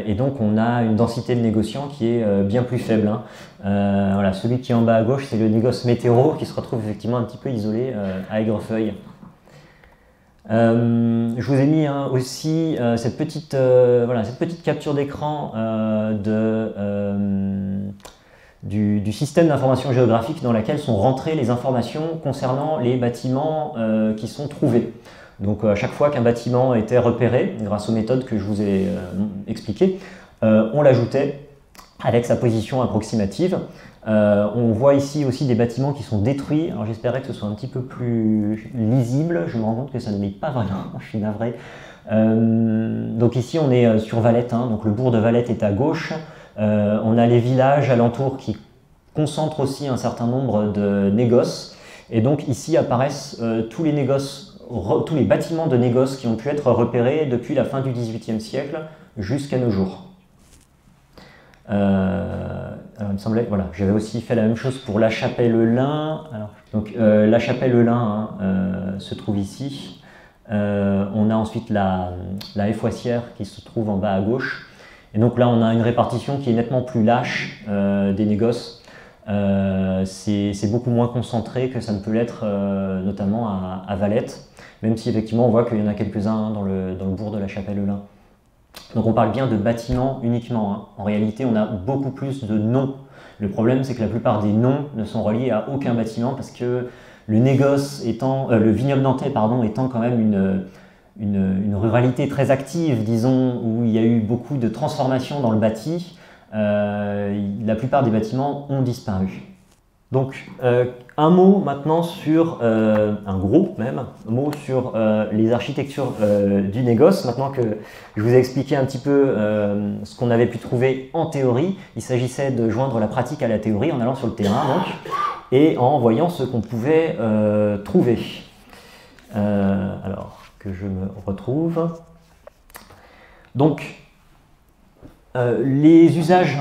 Et donc on a une densité de négociants qui est bien plus faible. Voilà, celui qui est en bas à gauche, c'est le négoce Météro qui se retrouve effectivement un petit peu isolé à Aigrefeuille. Je vous ai mis aussi cette petite capture d'écran du système d'information géographique dans laquelle sont rentrées les informations concernant les bâtiments qui sont trouvés. Donc à chaque fois qu'un bâtiment était repéré, grâce aux méthodes que je vous ai expliquées, on l'ajoutait avec sa position approximative. On voit ici aussi des bâtiments qui sont détruits. Alors j'espérais que ce soit un petit peu plus lisible. Je me rends compte que ça ne l'est pas vraiment, je suis navré. Donc ici on est sur Valette, donc le bourg de Valette est à gauche. On a les villages alentours qui concentrent aussi un certain nombre de négoces. Et donc ici apparaissent tous les bâtiments de négoce qui ont pu être repérés depuis la fin du XVIIIe siècle jusqu'à nos jours. Alors il me semblait, voilà, j'avais aussi fait la même chose pour la Chapelle-Lin. Donc la Chapelle-Lin se trouve ici. On a ensuite la Effoissière qui se trouve en bas à gauche. Et donc là on a une répartition qui est nettement plus lâche des négoces. C'est beaucoup moins concentré que ça ne peut l'être notamment à Valette, même si effectivement on voit qu'il y en a quelques-uns dans le bourg de la Chapelle-Lin. Donc on parle bien de bâtiments uniquement. En réalité on a beaucoup plus de noms. Le problème c'est que la plupart des noms ne sont reliés à aucun bâtiment parce que le négoce étant, le vignoble nantais étant quand même une ruralité très active, disons, où il y a eu beaucoup de transformations dans le bâti. La plupart des bâtiments ont disparu. Donc un mot maintenant sur, un gros mot sur les architectures du négoce. Maintenant que je vous ai expliqué un petit peu ce qu'on avait pu trouver en théorie, il s'agissait de joindre la pratique à la théorie en allant sur le terrain donc, et en voyant ce qu'on pouvait trouver. Alors que je me retrouve. Donc les usages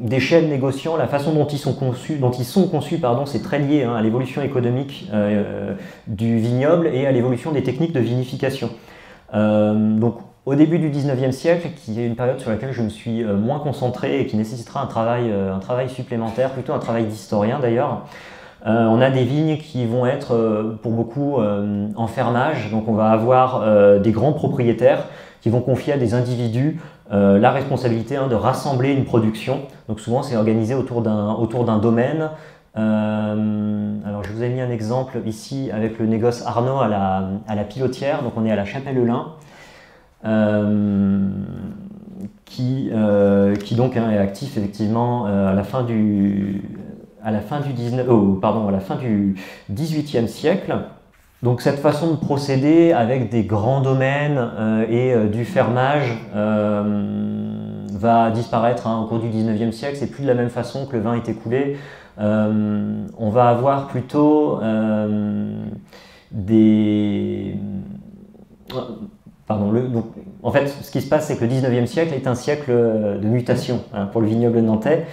des chefs négociants, la façon dont ils sont conçus, c'est très lié à l'évolution économique du vignoble et à l'évolution des techniques de vinification. Donc, au début du 19e siècle, qui est une période sur laquelle je me suis moins concentré et qui nécessitera un travail supplémentaire, plutôt un travail d'historien d'ailleurs, on a des vignes qui vont être pour beaucoup en fermage, donc on va avoir des grands propriétaires qui vont confier à des individus la responsabilité de rassembler une production. Donc souvent c'est organisé autour d'un domaine. Alors je vous ai mis un exemple ici avec le négoce Arnaud à la Pilotière, donc on est à la Chapelle-Lin, qui donc est actif effectivement à la fin du 18e siècle. Donc cette façon de procéder avec des grands domaines et du fermage va disparaître au cours du 19e siècle. C'est plus de la même façon que le vin est écoulé. On va avoir plutôt en fait, ce qui se passe, c'est que le 19e siècle est un siècle de mutation pour le vignoble nantais.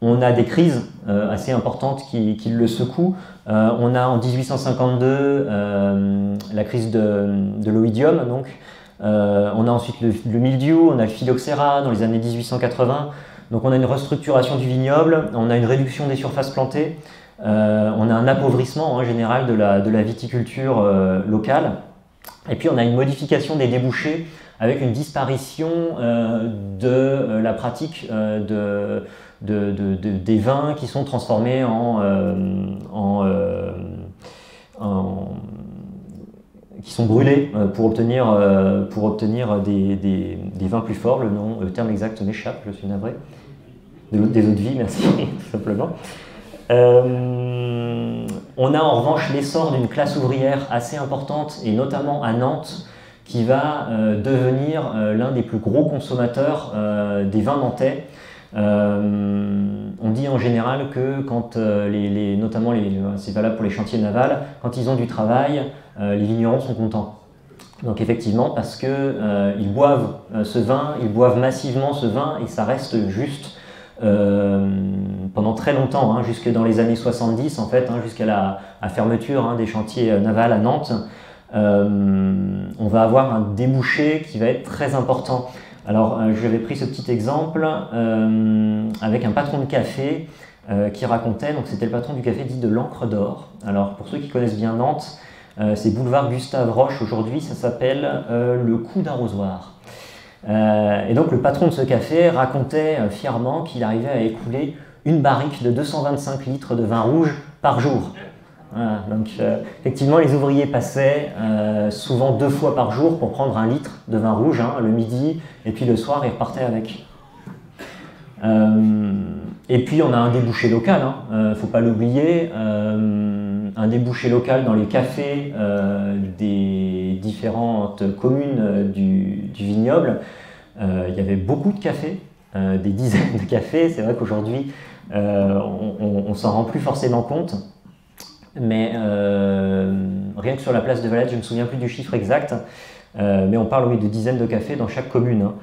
On a des crises assez importantes qui le secouent. On a en 1852 la crise de l'oïdium, donc. On a ensuite le mildiou, on a le phylloxéra dans les années 1880. Donc on a une restructuration du vignoble, on a une réduction des surfaces plantées, on a un appauvrissement général de la viticulture locale. Et puis on a une modification des débouchés avec une disparition de la pratique des vins qui sont transformés qui sont brûlés pour obtenir des vins plus forts. Le terme exact m'échappe, je suis navré. Des eaux de vie, merci, tout simplement. On a en revanche l'essor d'une classe ouvrière assez importante, et notamment à Nantes, qui va devenir l'un des plus gros consommateurs des vins nantais. On dit en général que quand notamment c'est valable pour les chantiers navals, quand ils ont du travail, les vignerons sont contents. Donc effectivement, parce que ils boivent ce vin, ils boivent massivement ce vin et ça reste juste pendant très longtemps, hein, jusque dans les années 70 en fait, hein, jusqu'à la fermeture des chantiers navals à Nantes. On va avoir un débouché qui va être très important. Alors, j'avais pris ce petit exemple avec un patron de café qui racontait, donc c'était le patron du café dit de l'Ancre d'Or. Alors, pour ceux qui connaissent bien Nantes, c'est boulevard Gustave Roche aujourd'hui, ça s'appelle le Coup d'Arrosoir. Et donc, le patron de ce café racontait fièrement qu'il arrivait à écouler une barrique de 225 litres de vin rouge par jour. Voilà, donc effectivement, les ouvriers passaient souvent 2 fois par jour pour prendre 1 litre de vin rouge, hein, le midi, et puis le soir, ils repartaient avec. Et puis, on a un débouché local, hein, faut pas l'oublier, un débouché local dans les cafés des différentes communes du vignoble. Il y avait beaucoup de cafés, des dizaines de cafés. C'est vrai qu'aujourd'hui, on s'en rend plus forcément compte. Mais rien que sur la place de Valette, je ne me souviens plus du chiffre exact, mais on parle oui, de dizaines de cafés dans chaque commune. Hein.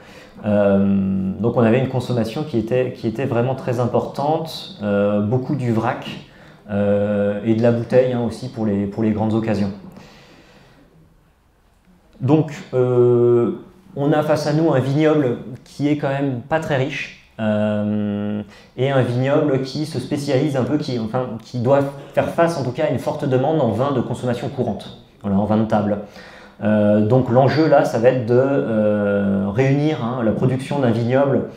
Donc on avait une consommation qui était vraiment très importante, beaucoup du vrac et de la bouteille hein, aussi pour les grandes occasions. Donc on a face à nous un vignoble qui est quand même pas très riche. Et un vignoble qui se spécialise un peu, qui doit faire face en tout cas à une forte demande en vin de consommation courante, voilà, en vin de table. Donc l'enjeu là, ça va être de réunir hein, la production d'un vignoble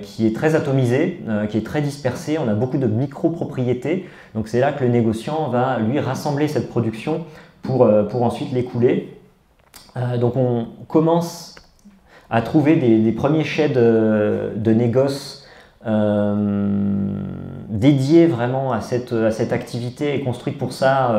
qui est très atomisé, qui est très dispersé, on a beaucoup de micro-propriétés, donc c'est là que le négociant va lui rassembler cette production pour ensuite l'écouler. Donc on commence à trouver des premiers chais de négoce dédiés vraiment à cette activité et construits pour ça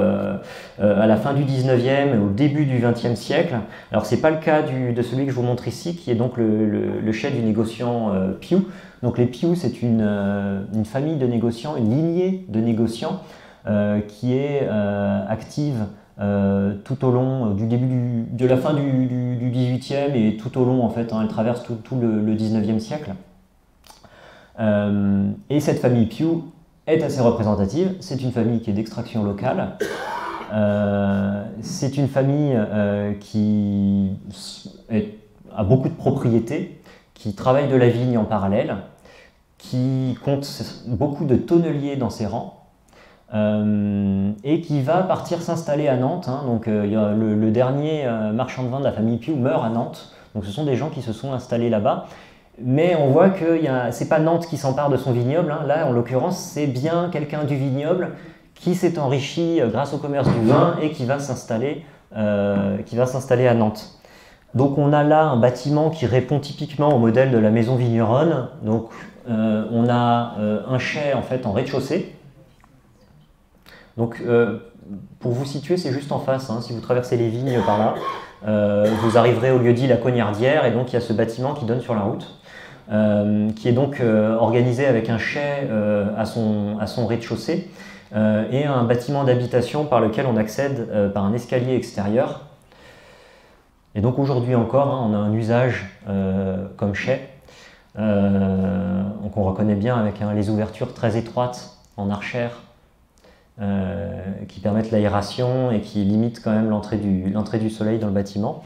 à la fin du 19e et au début du 20e siècle. Alors c'est pas le cas de celui que je vous montre ici, qui est donc le chai du négociant Piou. Donc les Piou, c'est une famille de négociants, une lignée de négociants qui est active tout au long de la fin du 18e et tout au long en fait, hein, elle traverse tout le 19e siècle. Et cette famille Piou est assez représentative, c'est une famille qui est d'extraction locale, c'est une famille qui a beaucoup de propriétés, qui travaille de la vigne en parallèle, qui compte beaucoup de tonneliers dans ses rangs, et qui va partir s'installer à Nantes. Hein. Donc, le dernier marchand de vin de la famille Piou meurt à Nantes. Donc ce sont des gens qui se sont installés là-bas. Mais on voit que c'est pas Nantes qui s'empare de son vignoble. Hein. Là, en l'occurrence, c'est bien quelqu'un du vignoble qui s'est enrichi grâce au commerce du vin et qui va s'installer à Nantes. Donc on a là un bâtiment qui répond typiquement au modèle de la maison vigneronne. Donc on a un chai en fait en rez-de-chaussée. Donc, pour vous situer, c'est juste en face, hein, si vous traversez les vignes par là, vous arriverez au lieu-dit La Cognardière, et donc il y a ce bâtiment qui donne sur la route, qui est donc organisé avec un chai à son rez-de-chaussée, et un bâtiment d'habitation par lequel on accède par un escalier extérieur. Et donc aujourd'hui encore, hein, on a un usage comme chai, donc on reconnaît bien avec les ouvertures très étroites en archère, qui permettent l'aération et qui limitent quand même l'entrée du soleil dans le bâtiment.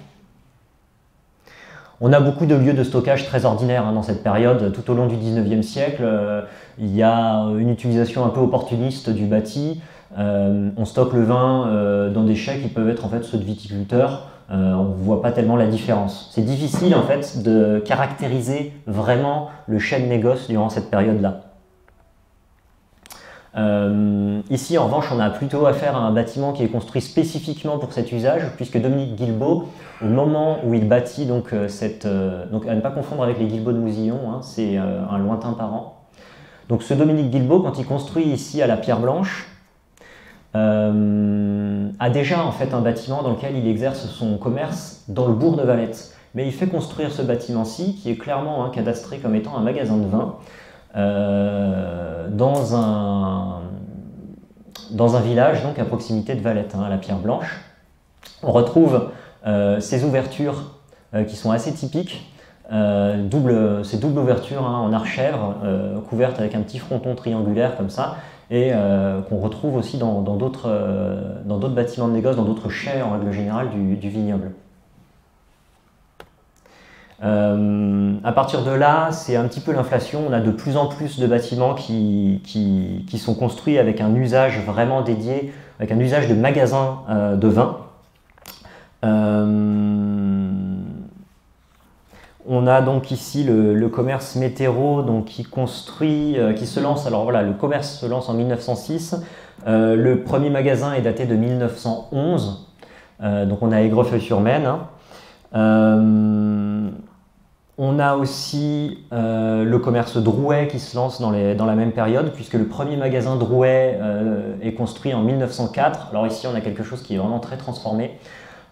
On a beaucoup de lieux de stockage très ordinaires hein, dans cette période. Tout au long du 19e siècle, il y a une utilisation un peu opportuniste du bâti. On stocke le vin dans des chais qui peuvent être en fait ceux de viticulteurs. On ne voit pas tellement la différence. C'est difficile en fait de caractériser vraiment le chai de négoce durant cette période-là. Ici, en revanche, on a plutôt affaire à un bâtiment qui est construit spécifiquement pour cet usage, puisque Dominique Guilbaud, au moment où il bâtit donc donc à ne pas confondre avec les Guilbaud de Mousillon, hein, c'est un lointain parent. Donc ce Dominique Guilbaud, quand il construit ici à la Pierre Blanche, a a déjà en fait un bâtiment dans lequel il exerce son commerce dans le bourg de Valette. Mais il fait construire ce bâtiment-ci, qui est clairement cadastré comme étant un magasin de vin, dans un village donc à proximité de Valette, à la Pierre Blanche. On retrouve ces ouvertures qui sont assez typiques, ces doubles ouvertures en archèvre, couvertes avec un petit fronton triangulaire comme ça, et qu'on retrouve aussi dans d'autres bâtiments de négoce, dans d'autres chais en règle générale du vignoble. À partir de là, c'est un petit peu l'inflation. On a de plus en plus de bâtiments qui sont construits avec un usage vraiment dédié, avec un usage de magasin de vin. On a donc ici le commerce Météro donc, qui se lance. Alors voilà, le commerce se lance en 1906. Le premier magasin est daté de 1911. Donc on a Aigrefeuille-sur-Maine. On a aussi le commerce Drouet qui se lance dans la même période, puisque le premier magasin Drouet est construit en 1904. Alors ici, on a quelque chose qui est vraiment très transformé,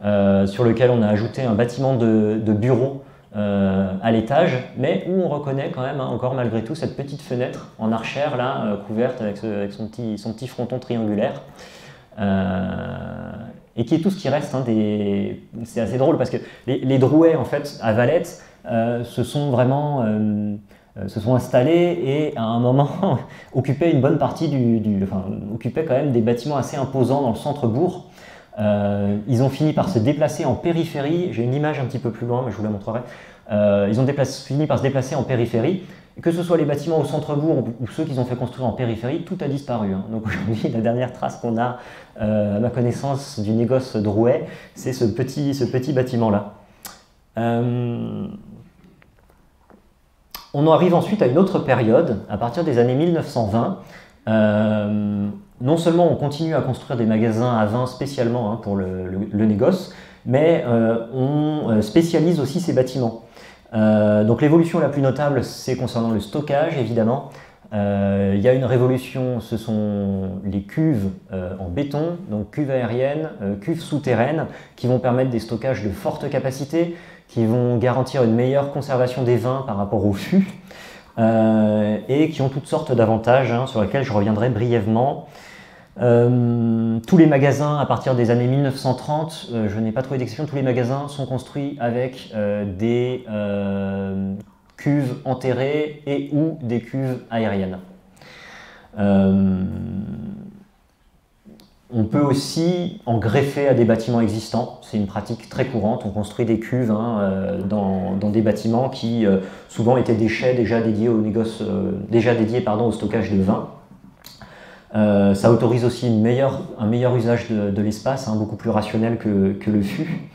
sur lequel on a ajouté un bâtiment de bureau à l'étage, mais où on reconnaît quand même encore malgré tout cette petite fenêtre en archère là, couverte avec son petit fronton triangulaire. Et qui est tout ce qui reste. C'est assez drôle parce que les Drouet en fait à Valette se sont installés et à un moment occupaient une bonne partie occupaient quand même des bâtiments assez imposants dans le centre-bourg. Ils ont fini par se déplacer en périphérie. J'ai une image un petit peu plus loin, mais je vous la montrerai. Ils ont fini par se déplacer en périphérie. Que ce soit les bâtiments au centre-bourg ou ceux qu'ils ont fait construire en périphérie, tout a disparu. Donc aujourd'hui, la dernière trace qu'on a, à ma connaissance, du négoce Drouet, c'est ce petit bâtiment-là. On en arrive ensuite à une autre période, à partir des années 1920. Non seulement on continue à construire des magasins à vin spécialement pour le négoce, mais on spécialise aussi ces bâtiments. Donc l'évolution la plus notable, c'est concernant le stockage, évidemment. Il y a une révolution, ce sont les cuves en béton, donc cuves aériennes, cuves souterraines, qui vont permettre des stockages de forte capacité, qui vont garantir une meilleure conservation des vins par rapport au fût, et qui ont toutes sortes d'avantages sur lesquels je reviendrai brièvement. Tous les magasins, à partir des années 1930, je n'ai pas trouvé d'exception, tous les magasins sont construits avec des cuves enterrées et ou des cuves aériennes. On peut aussi en greffer à des bâtiments existants, c'est une pratique très courante. On construit des cuves dans des bâtiments qui souvent étaient des chais déjà dédiés au négoce, au stockage de vin. Ça autorise aussi un meilleur usage de l'espace, beaucoup plus rationnel que le fût.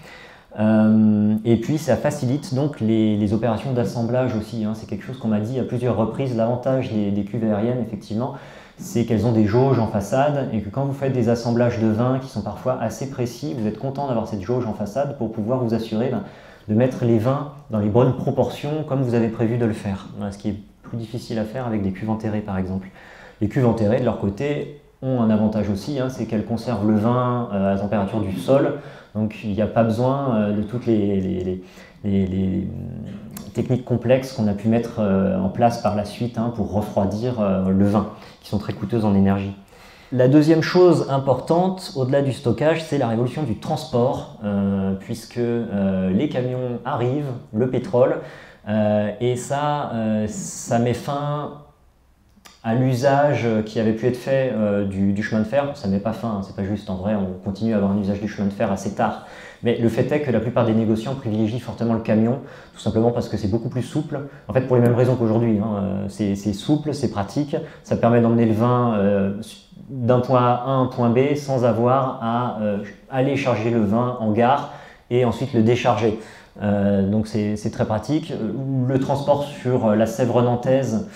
Et puis ça facilite donc les opérations d'assemblage aussi. C'est quelque chose qu'on m'a dit à plusieurs reprises. L'avantage des cuves aériennes, effectivement, c'est qu'elles ont des jauges en façade et que quand vous faites des assemblages de vin qui sont parfois assez précis, vous êtes content d'avoir cette jauge en façade pour pouvoir vous assurer de mettre les vins dans les bonnes proportions comme vous avez prévu de le faire. Ce qui est plus difficile à faire avec des cuves enterrées par exemple. Les cuves enterrées, de leur côté, ont un avantage aussi, c'est qu'elles conservent le vin à la température du sol. Donc il n'y a pas besoin de toutes les techniques complexes qu'on a pu mettre en place par la suite pour refroidir le vin, qui sont très coûteuses en énergie. La deuxième chose importante, au-delà du stockage, c'est la révolution du transport, puisque les camions arrivent, le pétrole, et ça met fin à l'usage qui avait pu être fait du chemin de fer. Ça ne met pas fin, c'est pas juste, en vrai, on continue à avoir un usage du chemin de fer assez tard. Mais le fait est que la plupart des négociants privilégient fortement le camion, tout simplement parce que c'est beaucoup plus souple. En fait, pour les mêmes raisons qu'aujourd'hui, c'est souple, c'est pratique, ça permet d'emmener le vin d'un point A à un point B sans avoir à aller charger le vin en gare et ensuite le décharger. Donc c'est très pratique. Le transport sur la Sèvre nantaise,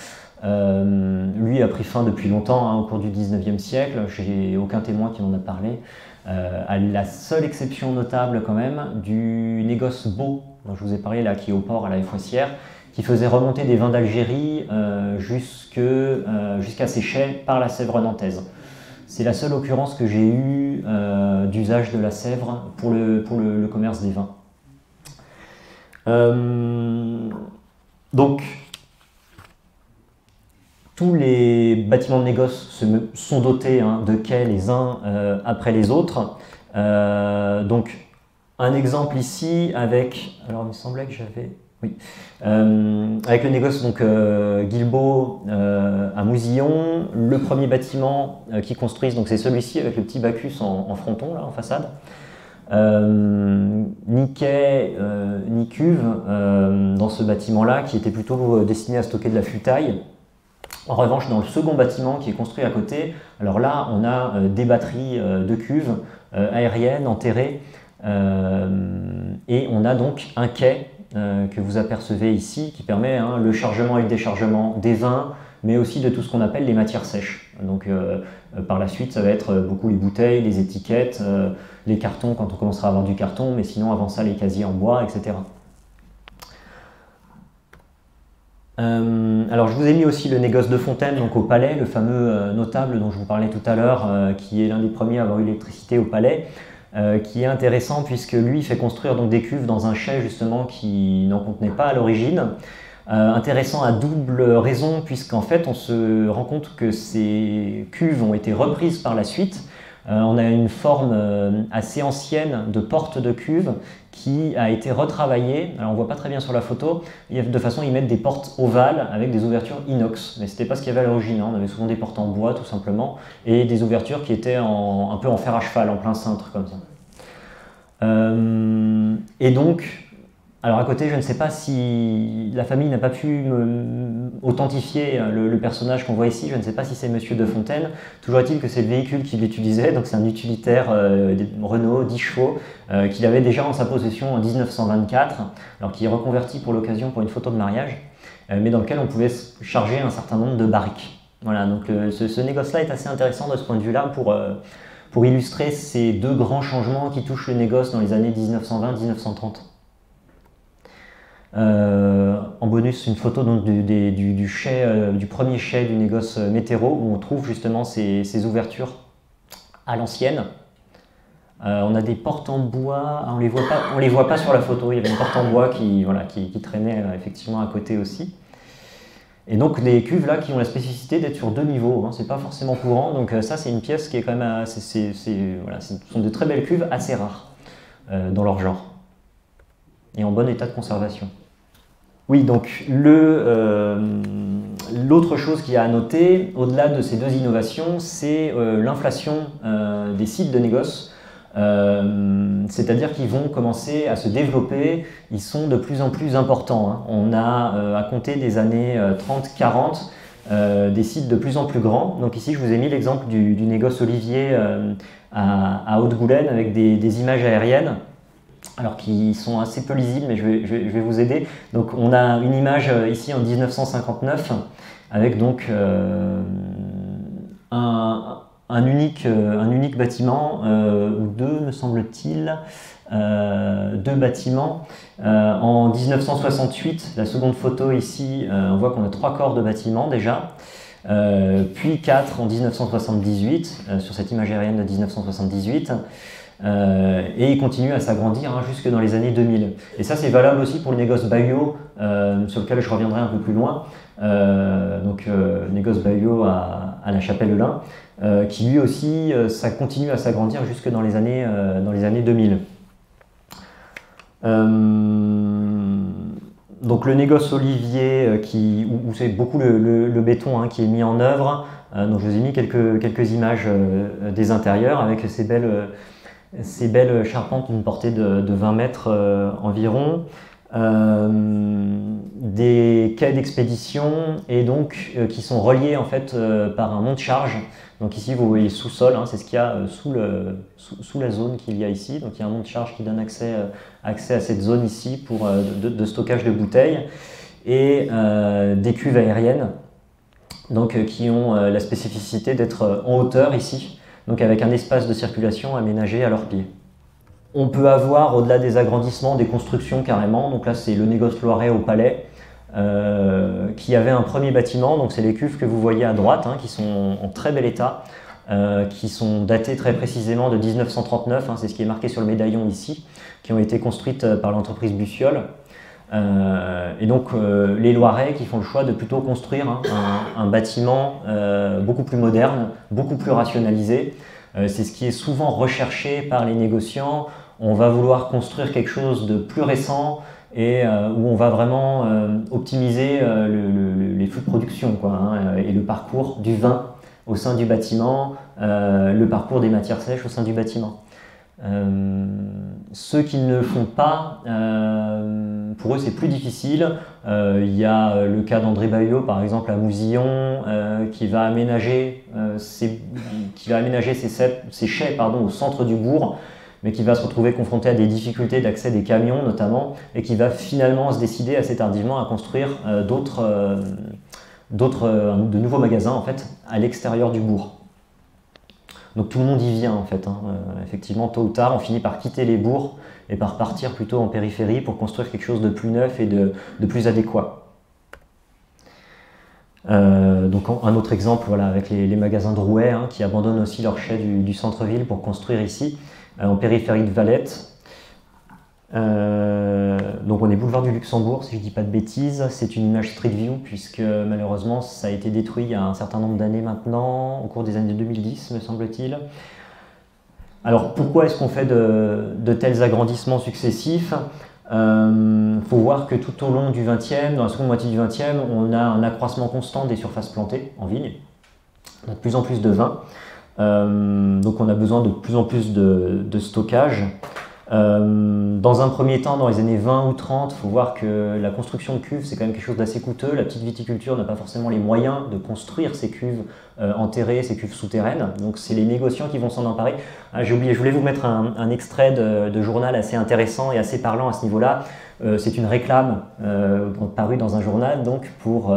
lui a pris fin depuis longtemps au cours du 19e siècle. J'ai aucun témoin qui m'en a parlé. À la seule exception notable quand même du négoce Beau, dont je vous ai parlé là, qui est au port à la Fouassière, qui faisait remonter des vins d'Algérie jusqu'à Séchet par la Sèvre nantaise. C'est la seule occurrence que j'ai eue d'usage de la Sèvre pour le commerce des vins. Donc, tous les bâtiments de négoce sont dotés de quais les uns après les autres. Donc, un exemple ici avec, alors il me semblait que j'avais, oui, avec le négoce donc Guilbault à Mousillon, le premier bâtiment qu'ils construisent, donc c'est celui-ci avec le petit Bacchus en fronton là en façade. Ni quai ni cuve dans ce bâtiment-là qui était plutôt destiné à stocker de la futaille. En revanche, dans le second bâtiment qui est construit à côté, alors là, on a des batteries de cuves aériennes enterrées et on a donc un quai que vous apercevez ici qui permet le chargement et le déchargement des vins, mais aussi de tout ce qu'on appelle les matières sèches. Donc par la suite, ça va être beaucoup les bouteilles, les étiquettes, les cartons quand on commencera à avoir du carton, mais sinon avant ça les casiers en bois, etc. Alors je vous ai mis aussi le négoce de Fontaine donc au Palais, le fameux notable dont je vous parlais tout à l'heure, qui est l'un des premiers à avoir eu l'électricité au Palais, qui est intéressant puisque lui fait construire donc des cuves dans un chai justement qui n'en contenait pas à l'origine. Intéressant à double raison puisqu'en fait on se rend compte que ces cuves ont été reprises par la suite. On a une forme assez ancienne de porte de cuve qui a été retravaillée. Alors on ne voit pas très bien sur la photo, de façon à y mettre des portes ovales avec des ouvertures inox. Mais ce n'était pas ce qu'il y avait à l'origine, on avait souvent des portes en bois tout simplement, et des ouvertures qui étaient un peu en fer à cheval, en plein cintre comme ça. Et donc, alors à côté, je ne sais pas si la famille n'a pas pu authentifier le personnage qu'on voit ici, je ne sais pas si c'est Monsieur de Fontaine. Toujours est-il que c'est le véhicule qu'il utilisait, donc c'est un utilitaire Renault 10 chevaux qu'il avait déjà en sa possession en 1924, alors qui est reconverti pour l'occasion pour une photo de mariage, mais dans lequel on pouvait charger un certain nombre de barriques. Voilà, donc ce négoce-là est assez intéressant de ce point de vue-là pour illustrer ces deux grands changements qui touchent le négoce dans les années 1920-1930. En bonus, une photo donc, du premier chai du négoce Météro où on trouve justement ces ouvertures à l'ancienne. On a des portes en bois, on les voit pas sur la photo, il y avait une porte en bois qui traînait effectivement à côté aussi. Et donc des cuves là qui ont la spécificité d'être sur deux niveaux, c'est pas forcément courant, donc ça c'est une pièce qui est quand même, ce sont de très belles cuves assez rares dans leur genre et en bon état de conservation. Oui, donc l'autre chose qu'il y a à noter, au-delà de ces deux innovations, c'est l'inflation des sites de négoce. C'est-à-dire qu'ils vont commencer à se développer, ils sont de plus en plus importants. On a à compter des années 30-40 des sites de plus en plus grands. Donc ici je vous ai mis l'exemple du négoce Olivier à Haute-Goulaine avec des images aériennes. Alors qui sont assez peu lisibles, mais je vais vous aider. Donc on a une image ici en 1959 avec donc un unique bâtiment, ou deux me semble-t-il, deux bâtiments. En 1968, la seconde photo ici, on voit qu'on a 3 corps de bâtiments déjà, puis 4 en 1978, sur cette image aérienne de 1978. Et il continue à s'agrandir jusque dans les années 2000. Et ça c'est valable aussi pour le négoce Bayeux, sur lequel je reviendrai un peu plus loin. Négoce Bayeux à la Chapelle-Lin, qui lui aussi ça continue à s'agrandir jusque dans les années 2000. Donc le négoce Olivier, où c'est beaucoup le béton qui est mis en œuvre. Donc je vous ai mis quelques images des intérieurs avec ces belles charpentes d'une portée de 20 mètres environ, des quais d'expédition et donc qui sont reliés en fait par un monte-charge. Donc ici vous voyez sous-sol, c'est ce qu'il y a sous la zone qu'il y a ici. Donc il y a un monte-charge qui donne accès à cette zone ici pour de stockage de bouteilles et des cuves aériennes donc, qui ont la spécificité d'être en hauteur ici. Donc avec un espace de circulation aménagé à leurs pieds. On peut avoir, au-delà des agrandissements, des constructions carrément. Donc là, c'est le négoce Loiret au Palais, qui avait un premier bâtiment. Donc c'est les cuves que vous voyez à droite, qui sont en très bel état. qui sont datées très précisément de 1939, c'est ce qui est marqué sur le médaillon ici, qui ont été construites par l'entreprise Bussiol. Et donc les Loirais qui font le choix de plutôt construire un bâtiment beaucoup plus moderne, beaucoup plus rationalisé. C'est ce qui est souvent recherché par les négociants. On va vouloir construire quelque chose de plus récent et où on va vraiment optimiser les flux de production, et le parcours du vin au sein du bâtiment, le parcours des matières sèches au sein du bâtiment. Ceux qui ne le font pas, pour eux c'est plus difficile. Il y a le cas d'André Baillot par exemple à Mousillon qui va aménager ses chais au centre du bourg, mais qui va se retrouver confronté à des difficultés d'accès des camions notamment, et qui va finalement se décider assez tardivement à construire de nouveaux magasins en fait, à l'extérieur du bourg. Donc tout le monde y vient en fait, effectivement tôt ou tard on finit par quitter les bourgs et par partir plutôt en périphérie pour construire quelque chose de plus neuf et de plus adéquat. Donc un autre exemple voilà, avec les magasins Drouet qui abandonnent aussi leur chai du centre-ville pour construire ici, en périphérie de Valette. Donc on est boulevard du Luxembourg si je ne dis pas de bêtises, c'est une image Street View puisque malheureusement ça a été détruit il y a un certain nombre d'années maintenant, au cours des années 2010 me semble-t-il. Alors pourquoi est-ce qu'on fait de tels agrandissements successifs? Faut voir que tout au long du XXe, dans la seconde moitié du XXe, on a un accroissement constant des surfaces plantées en vigne, on a de plus en plus de vin, donc on a besoin de plus en plus de stockage. Dans un premier temps, dans les années 20 ou 30, il faut voir que la construction de cuves, c'est quand même quelque chose d'assez coûteux. La petite viticulture n'a pas forcément les moyens de construire ces cuves enterrées, ces cuves souterraines. Donc c'est les négociants qui vont s'en emparer. Ah, j'ai oublié, je voulais vous mettre un extrait de journal assez intéressant et assez parlant à ce niveau-là. C'est une réclame parue dans un journal donc, pour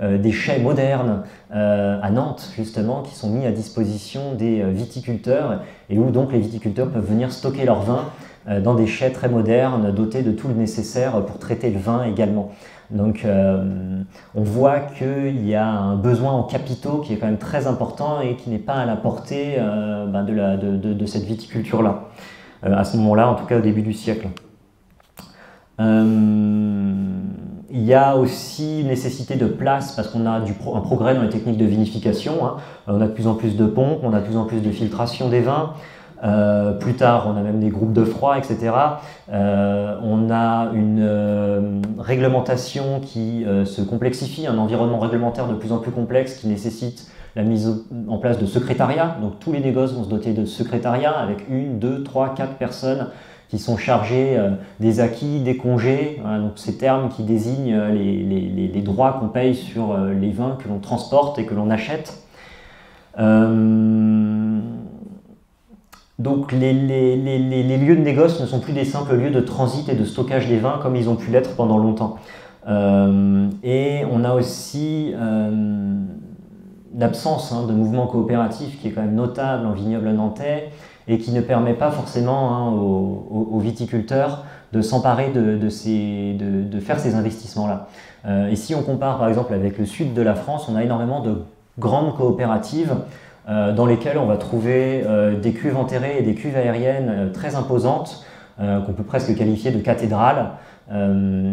des chais modernes à Nantes, justement, qui sont mis à disposition des viticulteurs et où donc les viticulteurs peuvent venir stocker leur vin dans des chais très modernes, dotés de tout le nécessaire pour traiter le vin également. Donc on voit qu'il y a un besoin en capitaux qui est quand même très important et qui n'est pas à la portée de cette viticulture-là, à ce moment-là, en tout cas au début du siècle. Il y a aussi une nécessité de place parce qu'on a un progrès dans les techniques de vinification. On a de plus en plus de pompes, on a de plus en plus de filtration des vins. Plus tard, on a même des groupes de froid, etc. On a une réglementation qui se complexifie, un environnement réglementaire de plus en plus complexe qui nécessite la mise en place de secrétariats. Donc tous les négoces vont se doter de secrétariats avec 1, 2, 3, 4 personnes qui sont chargés des acquis, des congés, donc ces termes qui désignent les droits qu'on paye sur les vins que l'on transporte et que l'on achète. Donc les lieux de négoce ne sont plus des simples lieux de transit et de stockage des vins comme ils ont pu l'être pendant longtemps. Et on a aussi l'absence de mouvement coopératif qui est quand même notable en vignoble nantais et qui ne permet pas forcément aux viticulteurs de s'emparer de faire ces investissements-là. Et si on compare par exemple avec le sud de la France, on a énormément de grandes coopératives dans lesquelles on va trouver des cuves enterrées et des cuves aériennes très imposantes, qu'on peut presque qualifier de cathédrales,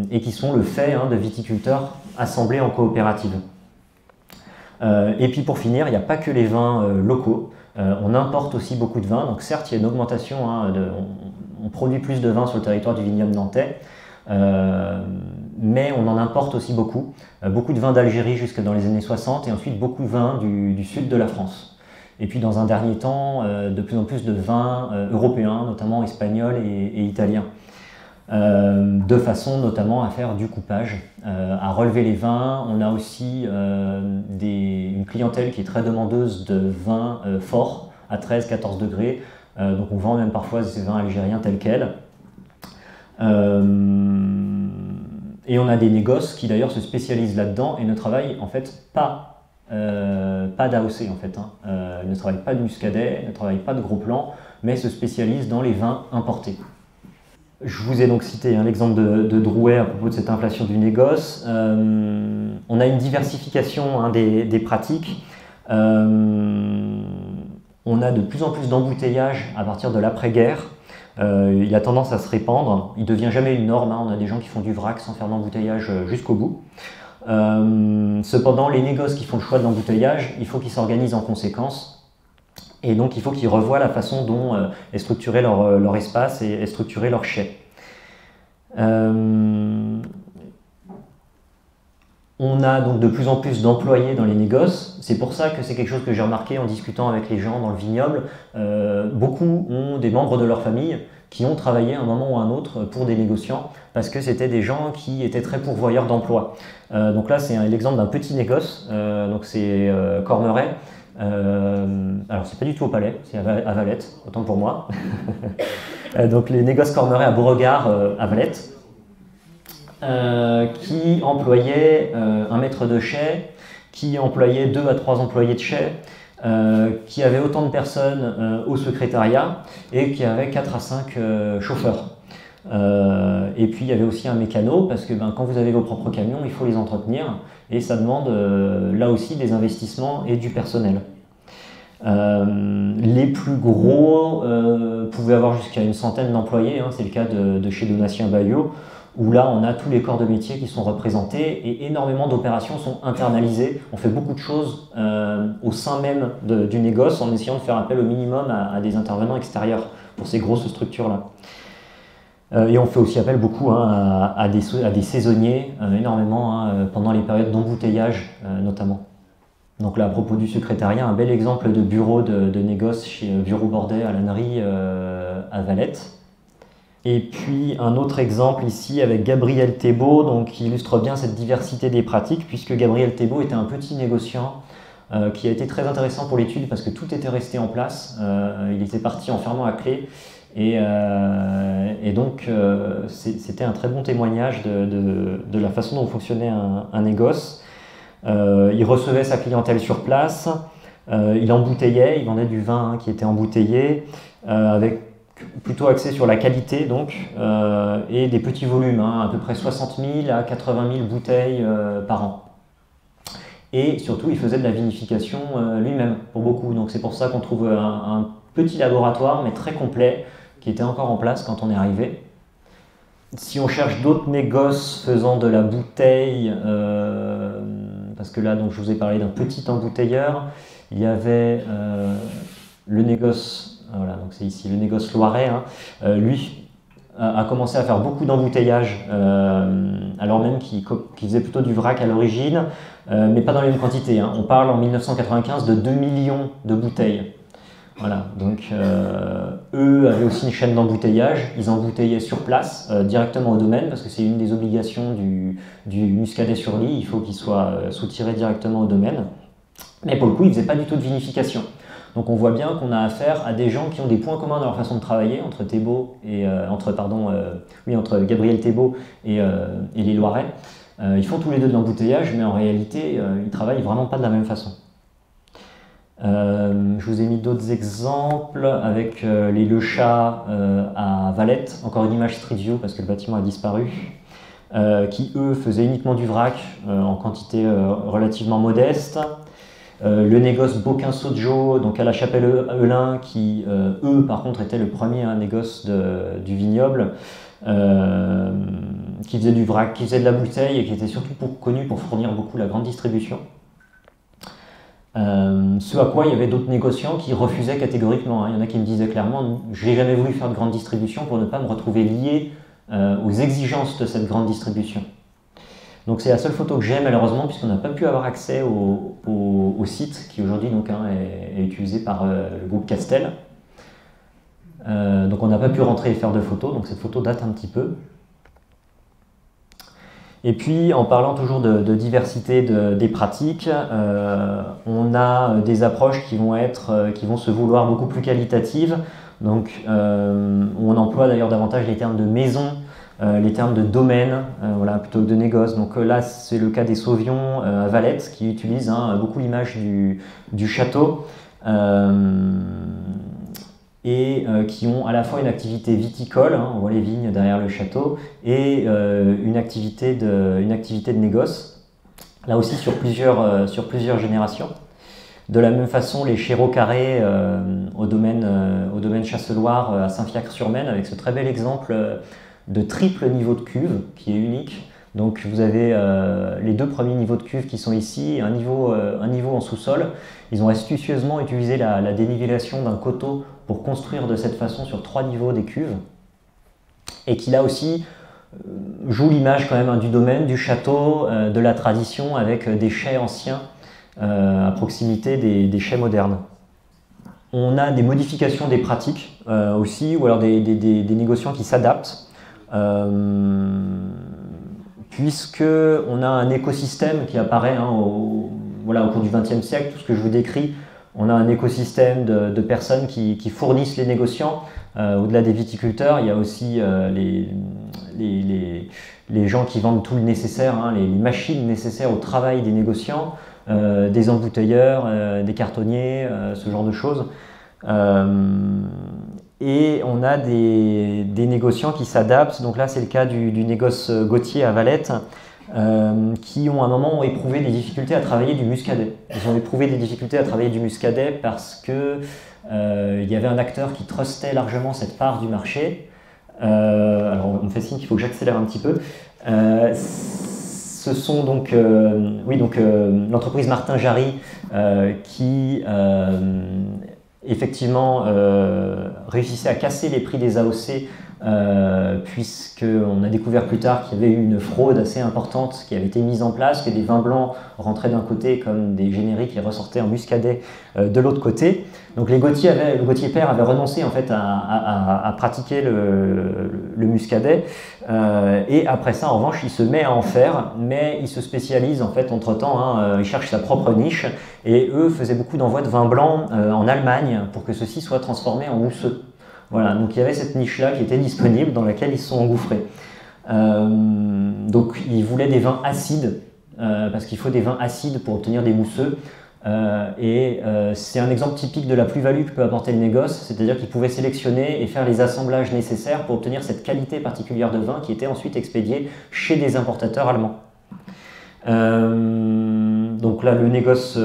et qui sont le fait de viticulteurs assemblés en coopérative. Et puis pour finir, il n'y a pas que les vins locaux. On importe aussi beaucoup de vins, donc certes il y a une augmentation, on produit plus de vin sur le territoire du vignoble nantais, mais on en importe aussi beaucoup. Beaucoup de vins d'Algérie jusque dans les années 60 et ensuite beaucoup de vins du sud de la France. Et puis dans un dernier temps, de plus en plus de vins européens, notamment espagnols et italiens. De façon notamment à faire du coupage, à relever les vins. On a aussi une clientèle qui est très demandeuse de vins forts à 13-14 degrés, donc on vend même parfois ces vins algériens tels quels. Et on a des négoces qui d'ailleurs se spécialisent là-dedans et ne travaillent en fait pas d'AOC en fait, ne travaillent pas de muscadet, ne travaillent pas de gros plans, mais se spécialisent dans les vins importés. Je vous ai donc cité l'exemple de Drouet à propos de cette inflation du négoce. On a une diversification des pratiques. On a de plus en plus d'embouteillages à partir de l'après-guerre. Il a tendance à se répandre. Il ne devient jamais une norme. On a des gens qui font du vrac sans faire d'embouteillage jusqu'au bout. Cependant, les négoces qui font le choix de l'embouteillage, il faut qu'ils s'organisent en conséquence. Et donc, il faut qu'ils revoient la façon dont est structuré leur espace et est structuré leur chai. On a donc de plus en plus d'employés dans les négoces. C'est pour ça que c'est quelque chose que j'ai remarqué en discutant avec les gens dans le vignoble. Beaucoup ont des membres de leur famille qui ont travaillé à un moment ou à un autre pour des négociants parce que c'était des gens qui étaient très pourvoyeurs d'emploi. Donc là, c'est l'exemple d'un petit négoce. Donc c'est Cormeret. Alors c'est pas du tout au Palais, c'est à Valette, autant pour moi. Donc les négoces Cormeret à Beauregard à Valette. Qui employait un maître de chai, qui employait 2 à 3 employés de chai, qui avait autant de personnes au secrétariat et qui avait 4 à 5 chauffeurs. Et puis il y avait aussi un mécano parce que quand vous avez vos propres camions, il faut les entretenir et ça demande là aussi des investissements et du personnel. Les plus gros pouvaient avoir jusqu'à une centaine d'employés, c'est le cas de chez Donatien Baillot, où là on a tous les corps de métier qui sont représentés et énormément d'opérations sont internalisées. On fait beaucoup de choses au sein même du négoce en essayant de faire appel au minimum à des intervenants extérieurs pour ces grosses structures-là. Et on fait aussi appel beaucoup à des saisonniers, énormément, pendant les périodes d'embouteillage notamment. Donc là, à propos du secrétariat, un bel exemple de bureau de négoce chez Bureau Bordet à l'ânerie à Valette. Et puis un autre exemple ici avec Gabriel Thébault, donc, qui illustre bien cette diversité des pratiques, puisque Gabriel Thébault était un petit négociant qui a été très intéressant pour l'étude parce que tout était resté en place. Il était parti en fermant à clé. Et donc c'était un très bon témoignage de la façon dont fonctionnait un négoce. Il recevait sa clientèle sur place, il embouteillait, il vendait du vin qui était embouteillé, avec plutôt axé sur la qualité donc, et des petits volumes, à peu près 60 000 à 80 000 bouteilles par an. Et surtout, il faisait de la vinification lui-même, pour beaucoup. Donc c'est pour ça qu'on trouve un petit laboratoire, mais très complet, qui était encore en place quand on est arrivé. Si on cherche d'autres négoces faisant de la bouteille, parce que là, donc, je vous ai parlé d'un petit embouteilleur, il y avait le négoce, voilà, donc c'est ici, le négoce Loiret, lui a commencé à faire beaucoup d'embouteillages, alors même qu'il faisait plutôt du vrac à l'origine, mais pas dans les mêmes quantités. On parle en 1995 de 2 millions de bouteilles. Voilà, donc eux avaient aussi une chaîne d'embouteillage, ils embouteillaient sur place, directement au domaine, parce que c'est une des obligations du Muscadet-sur-Lie, il faut qu'il soit soutiré directement au domaine. Mais pour le coup, ils ne faisaient pas du tout de vinification. Donc on voit bien qu'on a affaire à des gens qui ont des points communs dans leur façon de travailler, entre Thébault et entre Gabriel Thébault et les Loiret. Ils font tous les deux de l'embouteillage, mais en réalité, ils travaillent vraiment pas de la même façon. Je vous ai mis d'autres exemples avec les Le Chat à Valette, encore une image Street View parce que le bâtiment a disparu, qui eux faisaient uniquement du vrac en quantité relativement modeste. Le négoce Beauquin-Sojo, donc à la Chapelle-Eulin, qui eux par contre étaient le premier négoce du vignoble, qui faisait du vrac, qui faisait de la bouteille et qui était surtout connu pour fournir beaucoup la grande distribution. Ce à quoi il y avait d'autres négociants qui refusaient catégoriquement. Il y en a qui me disaient clairement « j'ai jamais voulu faire de grande distribution pour ne pas me retrouver lié aux exigences de cette grande distribution ». Donc c'est la seule photo que j'ai malheureusement puisqu'on n'a pas pu avoir accès au site qui aujourd'hui est utilisé par le groupe Castel. Donc on n'a pas pu rentrer et faire de photos, donc cette photo date un petit peu. Et puis, en parlant toujours de diversité des pratiques, on a des approches qui vont se vouloir beaucoup plus qualitatives. Donc, on emploie d'ailleurs davantage les termes de maison, les termes de domaine, voilà, plutôt que de négoce. Donc là, c'est le cas des Sauvions à Valette, qui utilisent beaucoup l'image du château. Et qui ont à la fois une activité viticole, on voit les vignes derrière le château, et une activité de négoce, là aussi sur plusieurs générations. De la même façon, les chéraux carrés au domaine Chasseloir à Saint-Fiacre-sur-Maine, avec ce très bel exemple de triple niveau de cuve qui est unique. Donc vous avez les deux premiers niveaux de cuve qui sont ici, un niveau en sous-sol. Ils ont astucieusement utilisé la dénivellation d'un coteau pour construire de cette façon sur 3 niveaux des cuves. Et qui là aussi joue l'image quand même du domaine, du château, de la tradition, avec des chais anciens à proximité des chais modernes. On a des modifications des pratiques aussi, ou alors des négociants qui s'adaptent. Puisqu'on a un écosystème qui apparaît au cours du XXe siècle, tout ce que je vous décris, on a un écosystème de personnes qui fournissent les négociants. Au-delà des viticulteurs, il y a aussi les gens qui vendent tout le nécessaire, les machines nécessaires au travail des négociants, des embouteilleurs, des cartonniers, ce genre de choses. Et on a des négociants qui s'adaptent. Donc là, c'est le cas du négoce Gauthier à Valette, qui ont à un moment ont éprouvé des difficultés à travailler du muscadet. Ils ont éprouvé des difficultés à travailler du muscadet parce que il y avait un acteur qui trustait largement cette part du marché. Alors on me fait signe qu'il faut que j'accélère un petit peu. Ce sont donc, l'entreprise Martin Jarry qui effectivement réussissait à casser les prix des AOC puisqu'on a découvert plus tard qu'il y avait eu une fraude assez importante qui avait été mise en place, que des vins blancs rentraient d'un côté comme des génériques qui ressortaient en muscadet de l'autre côté. Donc le Gauthier père avait renoncé en fait à pratiquer le muscadet et après ça en revanche il se met à en faire, mais il se spécialise en fait entre-temps, il cherche sa propre niche et eux faisaient beaucoup d'envois de vin blanc en Allemagne pour que ceci soit transformé en mousseux. Voilà, donc il y avait cette niche-là qui était disponible, dans laquelle ils se sont engouffrés. Donc ils voulaient des vins acides, parce qu'il faut des vins acides pour obtenir des mousseux. C'est un exemple typique de la plus-value que peut apporter le négoce, c'est-à-dire qu'ils pouvaient sélectionner et faire les assemblages nécessaires pour obtenir cette qualité particulière de vin qui était ensuite expédiée chez des importateurs allemands. Donc là, le négoce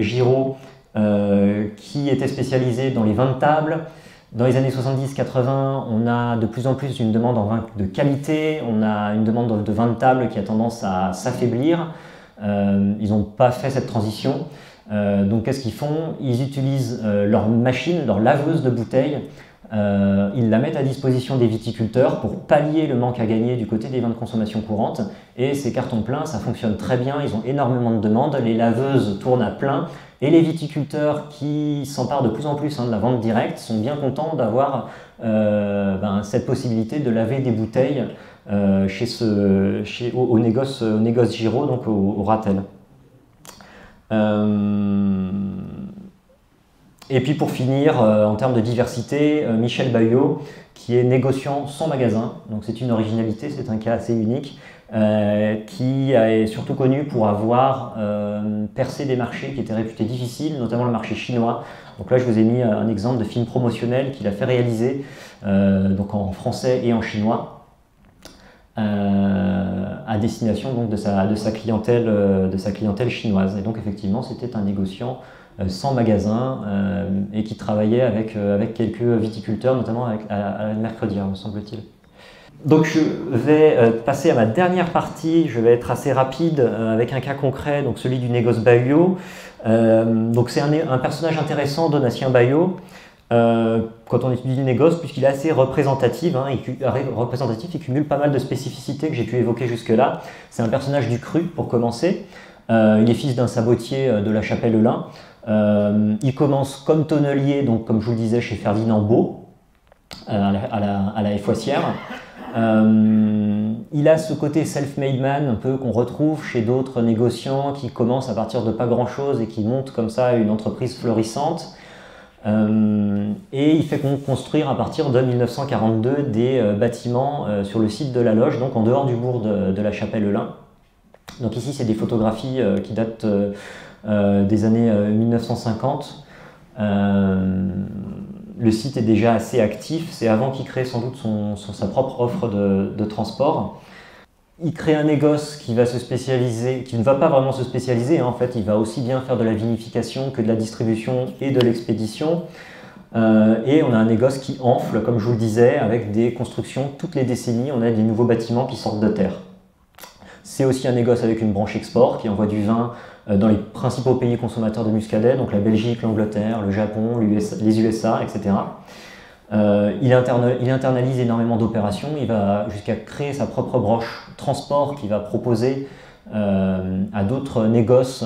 Giraud, qui était spécialisé dans les vins de table. Dans les années 70-80, on a de plus en plus une demande en vin de qualité, on a une demande de vin de table qui a tendance à s'affaiblir. Ils n'ont pas fait cette transition. Donc qu'est-ce qu'ils font? Ils utilisent leur machine, leur laveuse de bouteilles, ils la mettent à disposition des viticulteurs pour pallier le manque à gagner du côté des vins de consommation courante. Et ces cartons pleins, ça fonctionne très bien, ils ont énormément de demandes, les laveuses tournent à plein. Et les viticulteurs qui s'emparent de plus en plus de la vente directe sont bien contents d'avoir cette possibilité de laver des bouteilles au négoce Giraud, donc au Ratel. Et puis pour finir, en termes de diversité, Michel Bayot, qui est négociant sans magasin, donc c'est une originalité, c'est un cas assez unique. Qui est surtout connu pour avoir percé des marchés qui étaient réputés difficiles, notamment le marché chinois. Donc là, je vous ai mis un exemple de film promotionnel qu'il a fait réaliser donc en français et en chinois à destination donc de sa clientèle chinoise. Et donc effectivement, c'était un négociant sans magasin et qui travaillait avec quelques viticulteurs, notamment à Mercredière, me semble-t-il. Donc je vais passer à ma dernière partie, je vais être assez rapide avec un cas concret, donc celui du négoce Bayot. Donc c'est un personnage intéressant, Donatien Bayot, quand on étudie le négoce, puisqu'il est assez représentatif, il cumule pas mal de spécificités que j'ai pu évoquer jusque-là. C'est un personnage du cru, pour commencer. Il est fils d'un sabotier de la Chapelle-Lin. Il commence comme tonnelier, donc comme je vous le disais, chez Ferdinand Beau, à la Foissière. Il a ce côté self-made man un peu qu'on retrouve chez d'autres négociants qui commencent à partir de pas grand chose et qui montent comme ça une entreprise florissante. Et il fait construire à partir de 1942 des bâtiments sur le site de la loge, donc en dehors du bourg de la Chapelle-Lin. Donc ici c'est des photographies qui datent des années 1950. Le site est déjà assez actif, c'est avant qu'il crée sans doute sa propre offre de transport. il crée un négoce qui va se spécialiser, qui ne va pas vraiment se spécialiser, hein, en fait, il va aussi bien faire de la vinification que de la distribution et de l'expédition. Et on a un négoce qui enfle, comme je vous le disais, avec des constructions toutes les décennies, on a des nouveaux bâtiments qui sortent de terre. C'est aussi un négoce avec une branche export qui envoie du vin dans les principaux pays consommateurs de muscadet, donc la Belgique, l'Angleterre, le Japon, les USA, etc. Il internalise énormément d'opérations, il va jusqu'à créer sa propre branche transport qui va proposer à d'autres négoces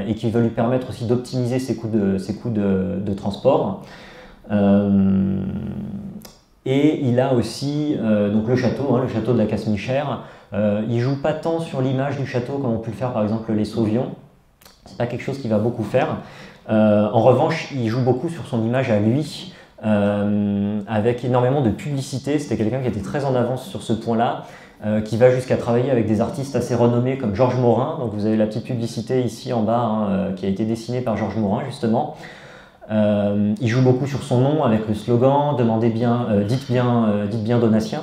et qui va lui permettre aussi d'optimiser ses coûts de transport. Et il a aussi donc le château de la Casse-Michère. Il ne joue pas tant sur l'image du château comme ont pu le faire par exemple les Sauvions. C'est pas quelque chose qu'il va beaucoup faire. En revanche, il joue beaucoup sur son image à lui, avec énormément de publicité. C'était quelqu'un qui était très en avance sur ce point-là, qui va jusqu'à travailler avec des artistes assez renommés comme Georges Morin. Donc vous avez la petite publicité ici en bas, hein, qui a été dessinée par Georges Morin justement. Il joue beaucoup sur son nom avec le slogan « Demandez bien, dites bien Donatien ».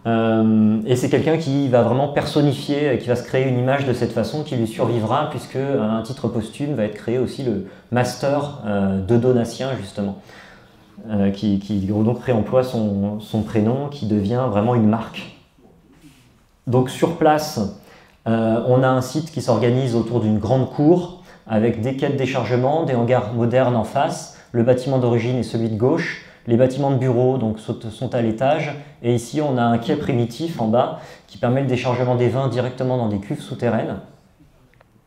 Et c'est quelqu'un qui va vraiment personnifier, qui va se créer une image de cette façon qui lui survivra, puisque un titre posthume va être créé aussi le Master de Donatien justement, qui donc réemploie son prénom, qui devient vraiment une marque. Donc sur place, on a un site qui s'organise autour d'une grande cour, avec des quais de déchargement, des hangars modernes en face, le bâtiment d'origine est celui de gauche, les bâtiments de bureaux donc, sont à l'étage, et ici on a un quai primitif en bas qui permet le déchargement des vins directement dans des cuves souterraines.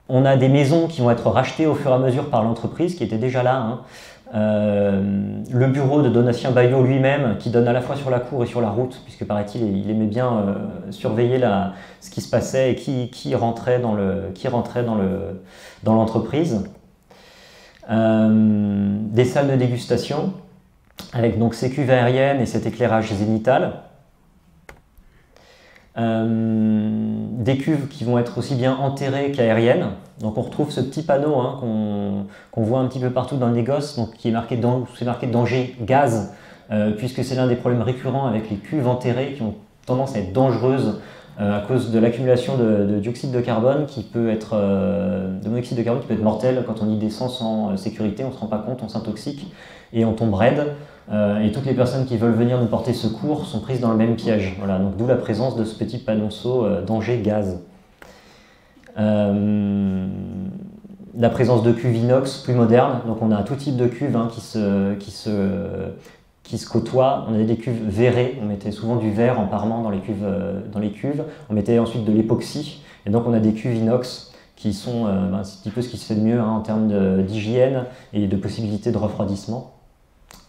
On a des maisons qui vont être rachetées au fur et à mesure par l'entreprise qui était déjà là, hein. Le bureau de Donatien Baillot lui-même qui donne à la fois sur la cour et sur la route, puisque paraît-il il aimait bien surveiller ce qui se passait et qui rentrait dans l'entreprise. Des salles de dégustation avec donc ces cuves aériennes et cet éclairage zénital. Des cuves qui vont être aussi bien enterrées qu'aériennes. Donc on retrouve ce petit panneau, hein, qu'on voit un petit peu partout dans le négoce, donc qui est marqué danger gaz, puisque c'est l'un des problèmes récurrents avec les cuves enterrées qui ont tendance à être dangereuses à cause de l'accumulation de dioxyde de carbone de monoxyde de carbone qui peut être mortel. Quand on y descend sans sécurité, on ne se rend pas compte, on s'intoxique et on tombe raide. Et toutes les personnes qui veulent venir nous porter secours sont prises dans le même piège. Voilà, donc d'où la présence de ce petit panonceau danger gaz. La présence de cuves inox plus modernes, donc on a tout type de cuves, hein, qui se côtoient. On avait des cuves verrées, on mettait souvent du verre en parement dans les cuves. On mettait ensuite de l'époxy, et donc on a des cuves inox qui sont c'est un petit peu ce qui se fait de mieux, hein, en termes d'hygiène et de possibilité de refroidissement.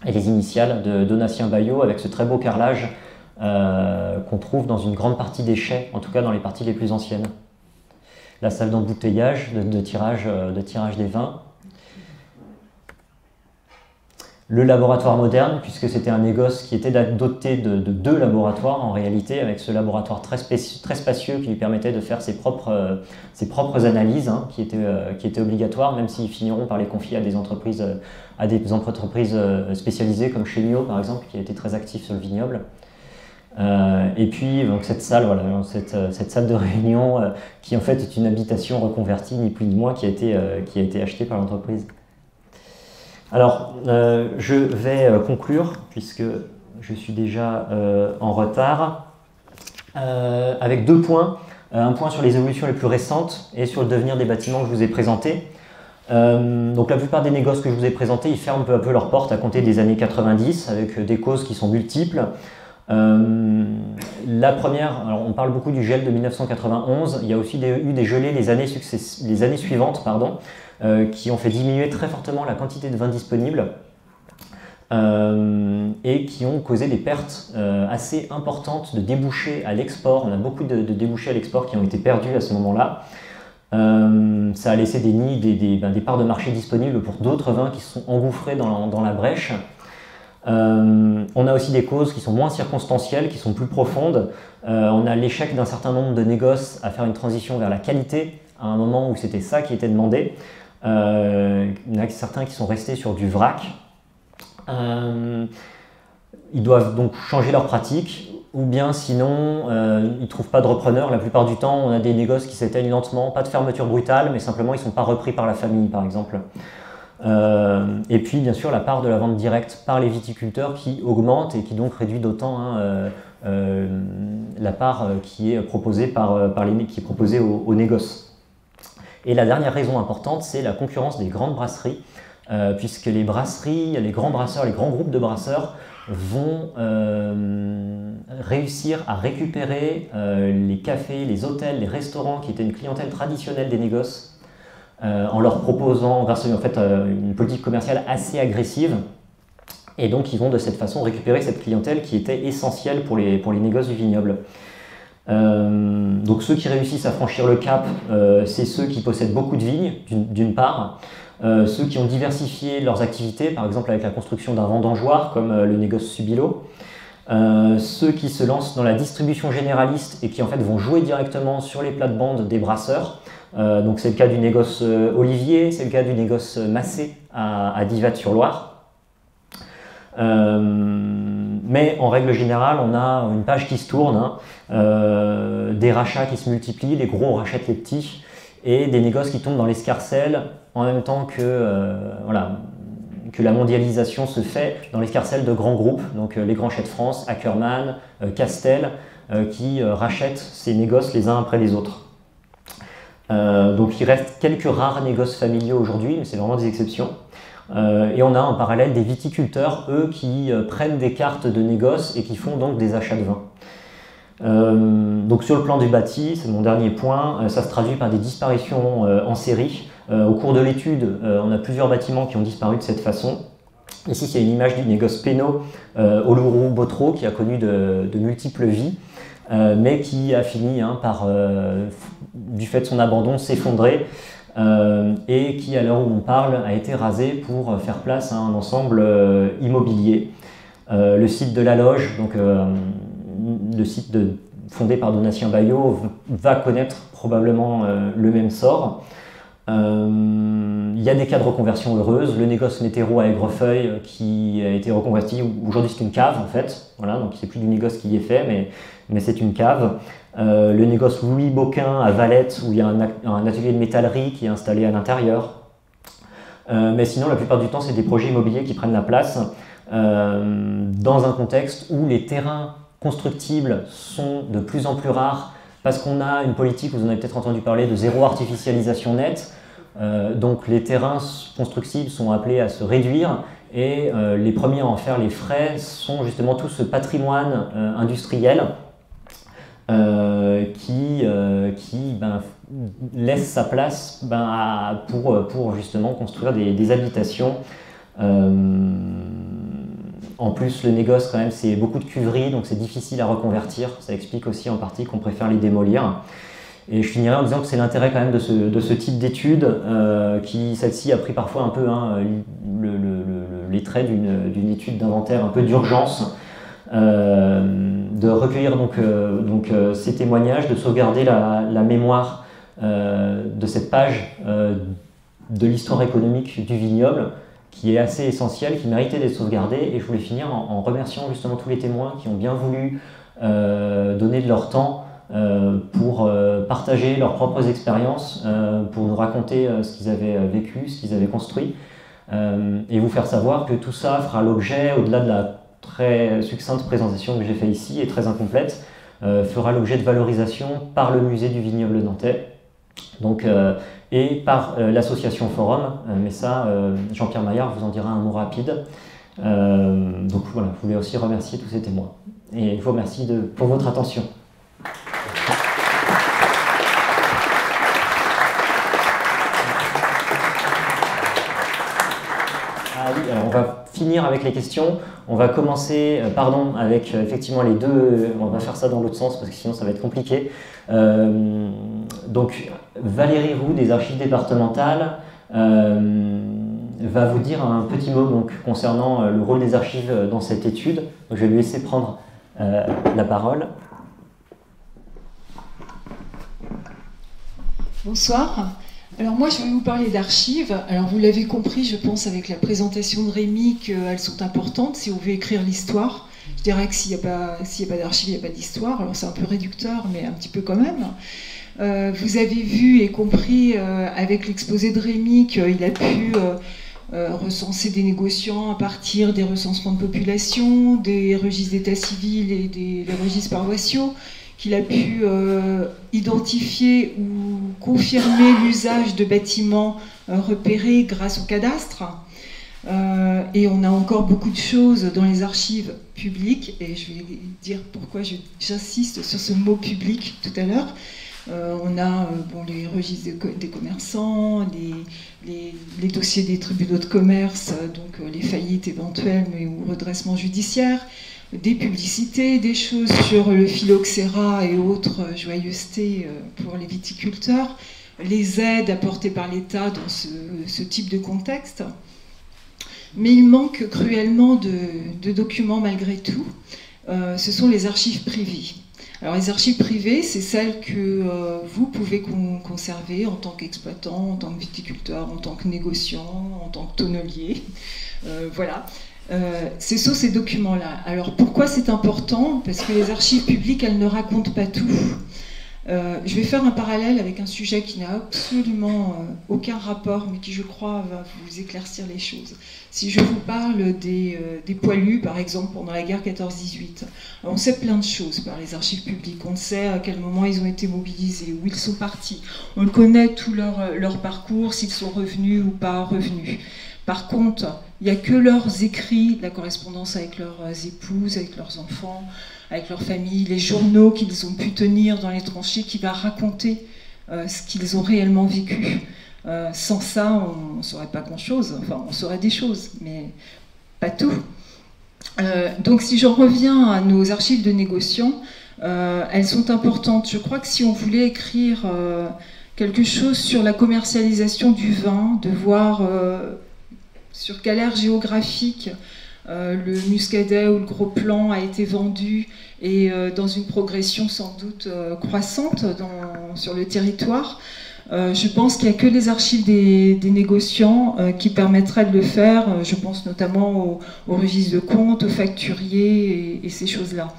Et les initiales de Donatien Baillot avec ce très beau carrelage qu'on trouve dans une grande partie des chais, en tout cas dans les parties les plus anciennes. La salle d'embouteillage, de tirage des vins. Le laboratoire moderne, puisque c'était un négoce qui était doté de 2 laboratoires en réalité, avec ce laboratoire très spacieux qui lui permettait de faire ses propres analyses, hein, qui étaient obligatoires, même s'ils finiront par les confier à des entreprises spécialisées comme Chéliot par exemple, qui a été très actif sur le vignoble. Et puis donc cette salle, voilà, cette salle de réunion qui en fait est une habitation reconvertie, ni plus ni moins, qui a été achetée par l'entreprise. Alors, je vais conclure, puisque je suis déjà en retard, avec 2 points. Un point sur les évolutions les plus récentes et sur le devenir des bâtiments que je vous ai présentés. Donc la plupart des négoces que je vous ai présentés, ils ferment peu à peu leurs portes à compter des années 90, avec des causes qui sont multiples. La première, alors on parle beaucoup du gel de 1991, il y a aussi eu des gelées les années suivantes, qui ont fait diminuer très fortement la quantité de vin disponible et qui ont causé des pertes assez importantes de débouchés à l'export. On a beaucoup de débouchés à l'export qui ont été perdus à ce moment-là. Ça a laissé des parts de marché disponibles pour d'autres vins qui se sont engouffrés dans la brèche. On a aussi des causes qui sont moins circonstancielles, qui sont plus profondes. On a l'échec d'un certain nombre de négoces à faire une transition vers la qualité à un moment où c'était ça qui était demandé. Il y en a certains qui sont restés sur du vrac. Ils doivent donc changer leurs pratiques. ou bien sinon, ils ne trouvent pas de repreneur. La plupart du temps, on a des négoces qui s'éteignent lentement, pas de fermeture brutale, mais simplement ils ne sont pas repris par la famille, par exemple. Et puis, bien sûr, la part de la vente directe par les viticulteurs qui augmente et qui donc réduit d'autant la part qui est proposée, qui est proposée aux négoces. Et la dernière raison importante, c'est la concurrence des grandes brasseries, puisque les brasseries, les grands brasseurs, les grands groupes de brasseurs vont réussir à récupérer les cafés, les hôtels, les restaurants qui étaient une clientèle traditionnelle des négoces en leur proposant, grâce à en fait, une politique commerciale assez agressive. Et donc ils vont de cette façon récupérer cette clientèle qui était essentielle pour les négoces du vignoble. Donc ceux qui réussissent à franchir le cap, c'est ceux qui possèdent beaucoup de vignes, d'une part, ceux qui ont diversifié leurs activités, par exemple avec la construction d'un vendangeoir comme le négoce Subilo, ceux qui se lancent dans la distribution généraliste et qui en fait vont jouer directement sur les plates-bandes des brasseurs. Donc c'est le cas du négoce Olivier, c'est le cas du négoce Massé à Divat-sur-Loire. Mais en règle générale, on a une page qui se tourne, des rachats qui se multiplient, les gros rachètent les petits, et des négoces qui tombent dans l'escarcelle en même temps que, que la mondialisation se fait dans l'escarcelle de grands groupes, donc les Grands Chais de France, Ackermann, Castel, qui rachètent ces négoces les uns après les autres. Donc il reste quelques rares négoces familiaux aujourd'hui, mais c'est vraiment des exceptions. Et on a en parallèle des viticulteurs, eux, qui prennent des cartes de négoce et qui font donc des achats de vin. Donc sur le plan du bâti, c'est mon dernier point, ça se traduit par des disparitions en série. Au cours de l'étude, on a plusieurs bâtiments qui ont disparu de cette façon. Ici, il y a une image du négoce Pénaud, Oloron-Botreau, qui a connu de multiples vies, mais qui a fini par, du fait de son abandon, s'effondrer. Et qui, à l'heure où on parle, a été rasé pour faire place à un ensemble immobilier. Le site de la Loge, donc le site fondé par Donatien Baillot, va connaître probablement le même sort. Il y a des cas de reconversion heureuse. Le négoce Météro à Aigrefeuille qui a été reconverti, aujourd'hui c'est une cave en fait, voilà, donc c'est plus du négoce qui y est fait, mais c'est une cave. Le négoce Louis Boquin à Valette, où il y a un atelier de métallerie qui est installé à l'intérieur. Mais sinon, la plupart du temps, c'est des projets immobiliers qui prennent la place dans un contexte où les terrains constructibles sont de plus en plus rares parce qu'on a une politique, vous en avez peut-être entendu parler, de zéro artificialisation nette. Donc les terrains constructibles sont appelés à se réduire et les premiers à en faire les frais sont justement tout ce patrimoine industriel qui laisse sa place pour justement construire des habitations. En plus, le négoce, quand même, c'est beaucoup de cuveries, donc c'est difficile à reconvertir. Ça explique aussi en partie qu'on préfère les démolir. Et je finirai en disant que c'est l'intérêt quand même de ce type d'étude, qui celle-ci a pris parfois un peu les traits d'une étude d'inventaire un peu d'urgence, de recueillir donc ces témoignages, de sauvegarder la mémoire de cette page de l'histoire économique du vignoble, qui est assez essentielle, qui méritait d'être sauvegardée. Et je voulais finir en remerciant justement tous les témoins qui ont bien voulu donner de leur temps pour partager leurs propres expériences, pour nous raconter ce qu'ils avaient vécu, ce qu'ils avaient construit, et vous faire savoir que tout ça fera l'objet, au-delà de la très succincte présentation que j'ai fait ici et très incomplète, fera l'objet de valorisation par le musée du vignoble nantais, donc, et par l'association Forum, mais ça, Jean-Pierre Maillard vous en dira un mot rapide. Donc voilà, je voulais aussi remercier tous ces témoins. Et je vous remercie pour votre attention. Ah oui, alors on va finir avec les questions. On va commencer, avec effectivement les deux. On va faire ça dans l'autre sens parce que sinon ça va être compliqué. Donc Valérie Roux des Archives départementales va vous dire un petit mot donc, concernant le rôle des archives dans cette étude. Donc, je vais lui laisser prendre la parole. Bonsoir. Alors moi je vais vous parler d'archives. Alors vous l'avez compris, je pense avec la présentation de Rémi qu'elles sont importantes si on veut écrire l'histoire. Je dirais que s'il n'y a pas d'archives, il n'y a pas d'histoire. Alors c'est un peu réducteur, mais un petit peu quand même. Vous avez vu et compris avec l'exposé de Rémi qu'il a pu recenser des négociants à partir des recensements de population, des registres d'état civil et des registres paroissiaux, qu'il a pu identifier ou confirmer l'usage de bâtiments repérés grâce au cadastre. Et on a encore beaucoup de choses dans les archives publiques, et je vais dire pourquoi j'insiste sur ce mot public tout à l'heure. On a les registres des commerçants, les dossiers des tribunaux de commerce, donc les faillites éventuelles ou redressements judiciaires, des publicités, des choses sur le phylloxéra et autres joyeusetés pour les viticulteurs, les aides apportées par l'État dans ce type de contexte. Mais il manque cruellement de documents malgré tout. Ce sont les archives privées. Alors les archives privées, c'est celles que vous pouvez conserver en tant qu'exploitant, en tant que viticulteur, en tant que négociant, en tant que tonnelier. Voilà. Ce sont ces documents-là. Alors pourquoi c'est important? Parce que les archives publiques, elles ne racontent pas tout. Je vais faire un parallèle avec un sujet qui n'a absolument aucun rapport, mais qui, je crois, va vous éclaircir les choses. Si je vous parle des poilus, par exemple, pendant la guerre 14-18, on sait plein de choses par les archives publiques. On sait à quel moment ils ont été mobilisés, où ils sont partis. On connaît tout leur parcours, s'ils sont revenus ou pas revenus. Par contre, il n'y a que leurs écrits, la correspondance avec leurs épouses, avec leurs enfants, avec leurs familles, les journaux qu'ils ont pu tenir dans les tranchées, qui va raconter ce qu'ils ont réellement vécu. Sans ça, on ne saurait pas grand-chose. Enfin, on saurait des choses, mais pas tout. Donc, si j'en reviens à nos archives de négociants, elles sont importantes. Je crois que si on voulait écrire quelque chose sur la commercialisation du vin, de voir sur quelle aire géographique le muscadet ou le gros plan a été vendu et dans une progression sans doute croissante sur le territoire. Je pense qu'il n'y a que les archives des négociants qui permettraient de le faire. Je pense notamment au registre de compte, aux facturiers et ces choses-là.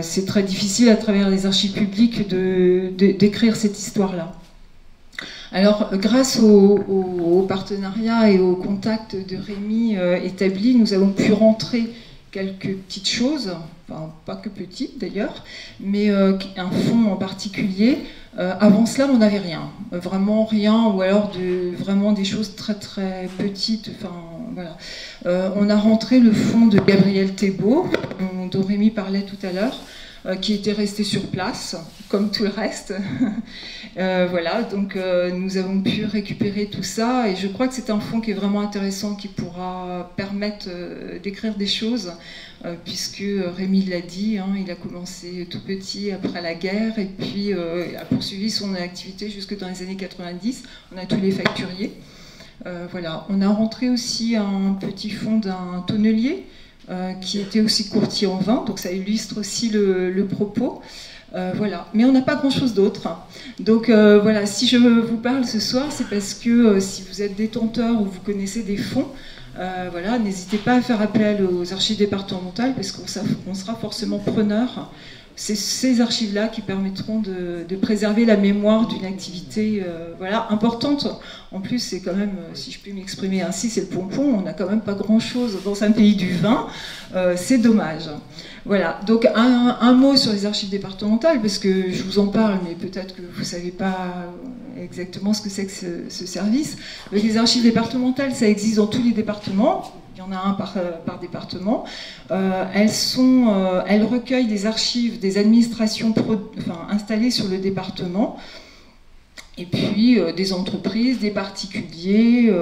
C'est très difficile à travers les archives publiques d'écrire cette histoire-là. Alors, grâce au partenariat et au contact de Rémi établi, nous avons pu rentrer quelques petites choses, enfin pas que petites d'ailleurs, mais un fonds en particulier. Avant cela, on n'avait rien, vraiment rien, ou alors vraiment des choses très très petites. Enfin, voilà. On a rentré le fonds de Gabriel Thébault, dont Rémi parlait tout à l'heure, qui était resté sur place, comme tout le reste. Voilà, donc nous avons pu récupérer tout ça, et je crois que c'est un fonds qui est vraiment intéressant, qui pourra permettre d'écrire des choses, puisque Rémi l'a dit, hein, il a commencé tout petit après la guerre, et puis a poursuivi son activité jusque dans les années 90. On a tous les facturiers. Voilà. On a rentré aussi un petit fonds d'un tonnelier, qui était aussi courtier en vin, donc ça illustre aussi le propos. Voilà. Mais on n'a pas grand-chose d'autre. Donc voilà, si je vous parle ce soir, c'est parce que si vous êtes détenteur ou vous connaissez des fonds, voilà, n'hésitez pas à faire appel aux archives départementales, parce qu'on sera forcément preneur. C'est ces archives-là qui permettront de préserver la mémoire d'une activité voilà, importante. En plus, c'est quand même, si je puis m'exprimer ainsi, c'est le pompon. On n'a quand même pas grand-chose dans un pays du vin. C'est dommage. Voilà, donc un mot sur les archives départementales, parce que je vous en parle, mais peut-être que vous ne savez pas exactement ce que c'est que ce service. Mais les archives départementales, ça existe dans tous les départements. Il y en a un par département. Elles recueillent des archives des administrations installées sur le département, et puis des entreprises, des particuliers,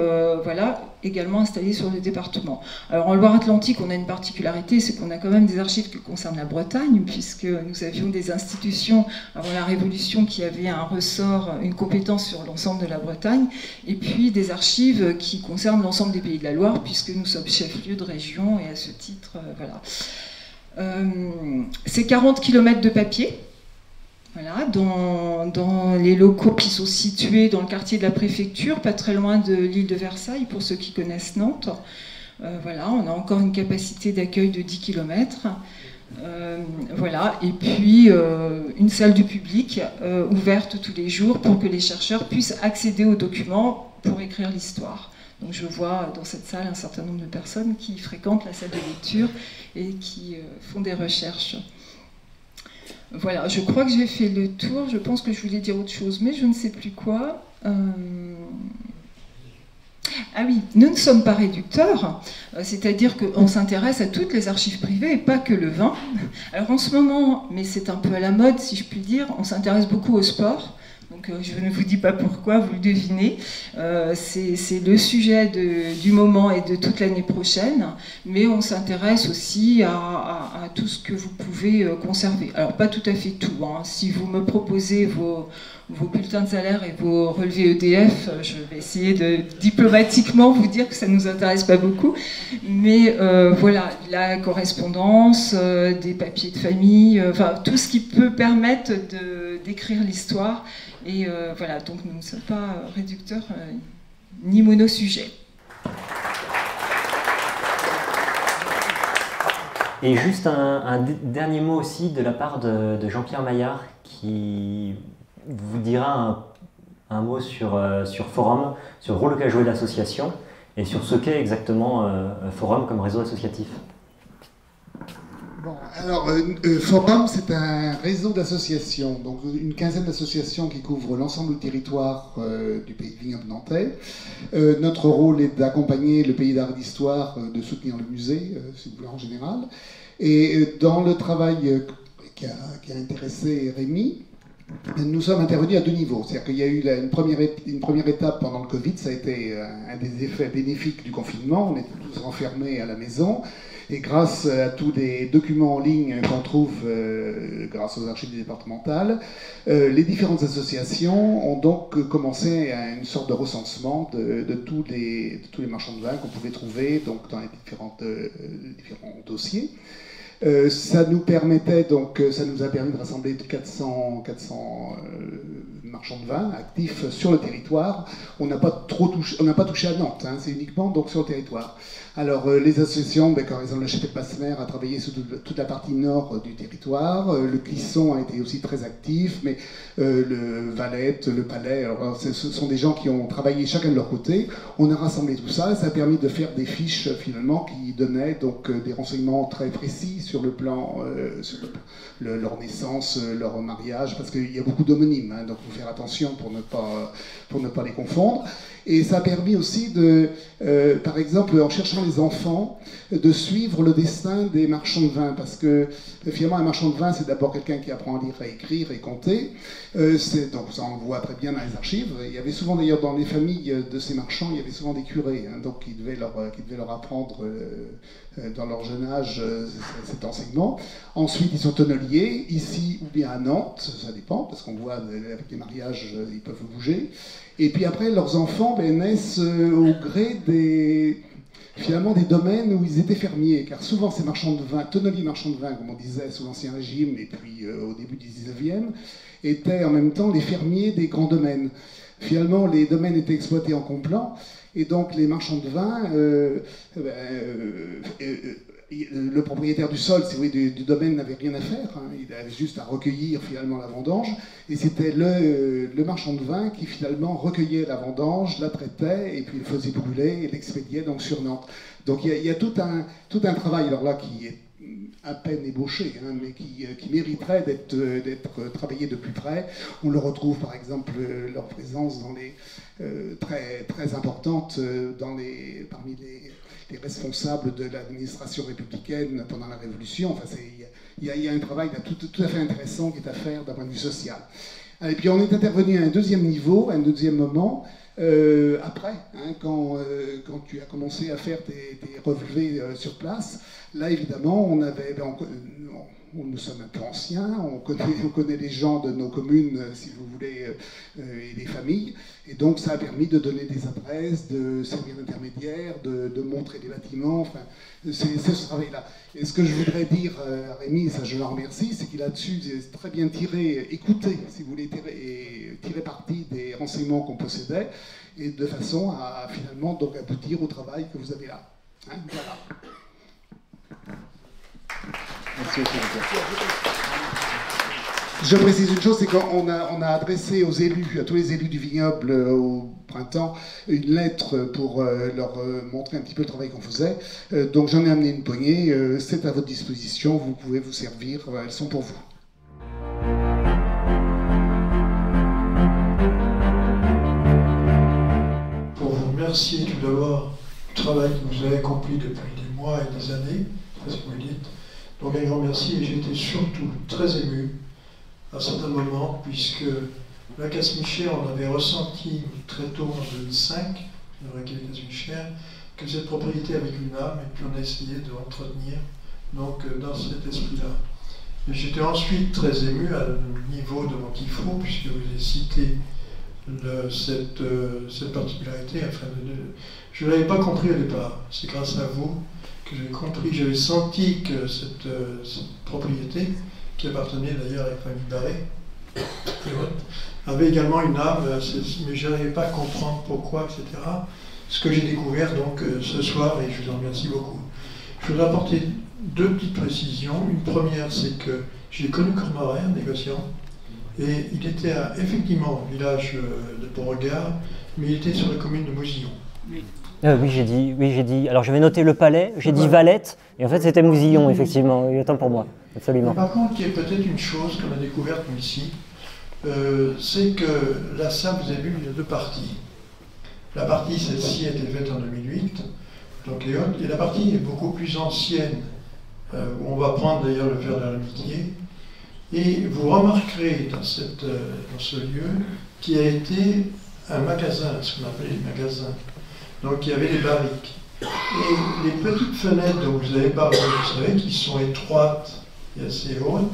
voilà, également installés sur le département. Alors en Loire-Atlantique, on a une particularité, c'est qu'on a quand même des archives qui concernent la Bretagne, puisque nous avions des institutions avant la Révolution qui avaient un ressort, une compétence sur l'ensemble de la Bretagne, et puis des archives qui concernent l'ensemble des pays de la Loire, puisque nous sommes chef-lieu de région, et à ce titre, voilà. C'est 40 km de papier. Voilà, dans les locaux qui sont situés dans le quartier de la préfecture, pas très loin de l'île de Versailles, pour ceux qui connaissent Nantes. Voilà, on a encore une capacité d'accueil de 10 km. Voilà, et puis une salle du public ouverte tous les jours pour que les chercheurs puissent accéder aux documents pour écrire l'histoire. Donc je vois dans cette salle un certain nombre de personnes qui fréquentent la salle de lecture et qui font des recherches. Voilà, je crois que j'ai fait le tour. Je pense que je voulais dire autre chose, mais je ne sais plus quoi. Ah oui, nous ne sommes pas réducteurs, c'est-à-dire qu'on s'intéresse à toutes les archives privées et pas que le vin. Alors en ce moment, mais c'est un peu à la mode si je puis dire, on s'intéresse beaucoup au sport. Donc je ne vous dis pas pourquoi, vous le devinez. C'est le sujet du moment et de toute l'année prochaine, mais on s'intéresse aussi à tout ce que vous pouvez conserver. Alors pas tout à fait tout, hein. Si vous me proposez vos bulletins de salaire et vos relevés EDF, je vais essayer de diplomatiquement vous dire que ça ne nous intéresse pas beaucoup. Mais voilà, la correspondance, des papiers de famille, enfin tout ce qui peut permettre d'écrire l'histoire. Et voilà, donc nous ne sommes pas réducteurs ni monosujets. Et juste un dernier mot aussi de la part de Jean-Pierre Maillard qui vous dira un mot sur Forum, sur le rôle qu'a joué l'association et sur ce qu'est exactement Forum comme réseau associatif. Bon, alors, Forum, c'est un réseau d'associations, donc une quinzaine d'associations qui couvrent l'ensemble du territoire du pays de vignoble nantais. Notre rôle est d'accompagner le pays d'art et d'histoire, de soutenir le musée, si vous voulez, en général. Et dans le travail qui a intéressé Rémi, nous sommes intervenus à deux niveaux. C'est-à-dire qu'il y a eu une première étape pendant le Covid, ça a été un des effets bénéfiques du confinement, on était tous renfermés à la maison. Et grâce à tous les documents en ligne qu'on trouve grâce aux archives départementales, les différentes associations ont donc commencé à une sorte de recensement de tous les marchands de vin qu'on pouvait trouver donc, dans les différents dossiers. Ça nous permettait donc, ça nous a permis de rassembler 400 marchands de vin actifs sur le territoire. On n'a pas touché à Nantes, hein, c'est uniquement donc sur le territoire. Alors les associations, par exemple la Chapelle Passemer a travaillé sur toute la partie nord du territoire. Le Clisson a été aussi très actif, mais le Valette, le Palais, alors, ce sont des gens qui ont travaillé chacun de leur côté. On a rassemblé tout ça, et ça a permis de faire des fiches finalement qui donnaient donc des renseignements très précis sur le plan, leur naissance, leur mariage, parce qu'il y a beaucoup d'homonymes, hein, donc il faut faire attention pour ne pas les confondre. Et ça a permis aussi par exemple, en cherchant les enfants, de suivre le destin des marchands de vin, parce que finalement un marchand de vin c'est d'abord quelqu'un qui apprend à lire, à écrire et compter. Donc ça on le voit très bien dans les archives. Il y avait souvent d'ailleurs dans les familles de ces marchands, il y avait souvent des curés, hein, donc qui devaient leur apprendre dans leur jeune âge cet enseignement. Ensuite ils sont tonneliers, ici ou bien à Nantes, ça dépend, parce qu'on voit avec les mariages ils peuvent bouger. Et puis après, leurs enfants naissent au gré finalement des domaines où ils étaient fermiers, car souvent ces marchands de vin, tonneliers marchands de vin, comme on disait sous l'Ancien Régime et puis au début du 19e, étaient en même temps les fermiers des grands domaines. Finalement, les domaines étaient exploités en complant, et donc les marchands de vin, le propriétaire du sol, si vous voulez, du domaine n'avait rien à faire, hein, il avait juste à recueillir finalement la vendange, et c'était le marchand de vin qui finalement recueillait la vendange, la traitait, et puis le faisait brûler et l'expédiait donc sur Nantes. Donc il y a tout un travail alors là qui est à peine ébauché, hein, mais qui mériterait d'être travaillé de plus près. On le retrouve par exemple leur présence dans très, très importante parmi les responsables de l'administration républicaine pendant la Révolution. Enfin, il y a un travail là, tout à fait intéressant qui est à faire d'un point de vue social. Et puis on est intervenu à un deuxième niveau, à un deuxième moment, après, hein, quand tu as commencé à faire tes relevés sur place. Là, évidemment, nous sommes un peu anciens, on connaît les gens de nos communes, si vous voulez, et les familles. Et donc, ça a permis de donner des adresses, de servir d'intermédiaire, de montrer les bâtiments. Enfin, c'est ce travail-là. Et ce que je voudrais dire à Rémi, ça je le remercie, c'est qu'il a dessus très bien écouté, si vous voulez, tirer parti des renseignements qu'on possédait, et de façon à finalement donc aboutir au travail que vous avez là. Voilà. Merci aussi. Je précise une chose, c'est qu'on a adressé aux élus, à tous les élus du vignoble au printemps, une lettre pour leur montrer un petit peu le travail qu'on faisait. Donc j'en ai amené une poignée, c'est à votre disposition, vous pouvez vous servir, elles sont pour vous. Pour vous remercier tout d'abord du travail que vous avez accompli depuis des mois et des années, c'est ce que vous dites. Donc un grand merci, et j'ai été surtout très ému à certains moments, puisque la Casse-Michère, on avait ressenti très tôt en 2005, dans la Casse-Michère, que cette propriété avait une âme, et puis on a essayé de l'entretenir, donc dans cet esprit-là. Et j'étais ensuite très ému à niveau de Montifaux, puisque vous avez cité cette particularité. Enfin, je ne l'avais pas compris au départ, c'est grâce à vous que j'ai compris, j'avais senti que cette propriété, qui appartenait d'ailleurs à la famille Barré, avait également une âme, mais je n'arrivais pas à comprendre pourquoi, etc. Ce que j'ai découvert donc ce soir, et je vous en remercie beaucoup. Je voudrais apporter deux petites précisions. Une première, c'est que j'ai connu Cormoret, un négociant, et il était effectivement au village de Beauregard, mais il était sur la commune de Mousillon. Oui, j'ai dit. Alors, je vais noter le Palais, j'ai dit Valette, et en fait, c'était Mousillon, effectivement. Autant pour moi, absolument. Mais par contre, il y a peut-être une chose qu'on a découverte nous, ici, c'est que la salle, vous avez vu, il y a deux parties. La partie, celle-ci, a été faite en 2008, donc et la partie est beaucoup plus ancienne, où on va prendre d'ailleurs le fer de l'amitié. Et vous remarquerez dans ce lieu qu'il y a été un magasin, ce qu'on appelait les magasins. Donc il y avait des barriques. Et les petites fenêtres dont vous avez parlé, vous savez, qui sont étroites et assez hautes,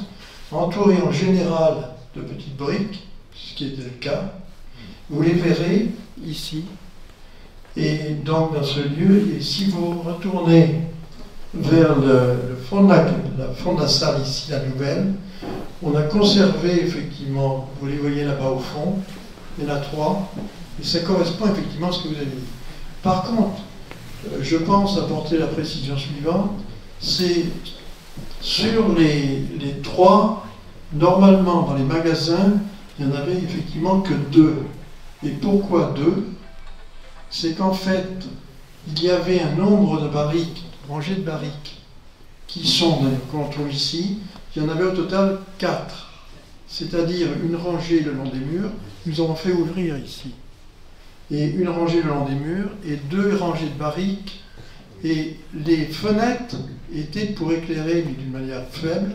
entourées en général de petites briques, ce qui était le cas, vous les verrez ici. Et donc dans ce lieu, et si vous retournez vers le fond de la salle ici, la nouvelle, on a conservé effectivement, vous les voyez là-bas au fond, il y en a 3, et ça correspond effectivement à ce que vous avez dit. Par contre, je pense apporter la précision suivante, c'est sur les 3, normalement dans les magasins, il n'y en avait effectivement que 2. Et pourquoi 2? C'est qu'en fait, il y avait un nombre de barriques, rangées de barriques, qui sont, qu'on trouve ici, il y en avait au total 4. C'est-à-dire une rangée le long des murs, nous avons fait ouvrir ici. Et une rangée le long des murs, et 2 rangées de barriques, et les fenêtres étaient pour éclairer, mais d'une manière faible,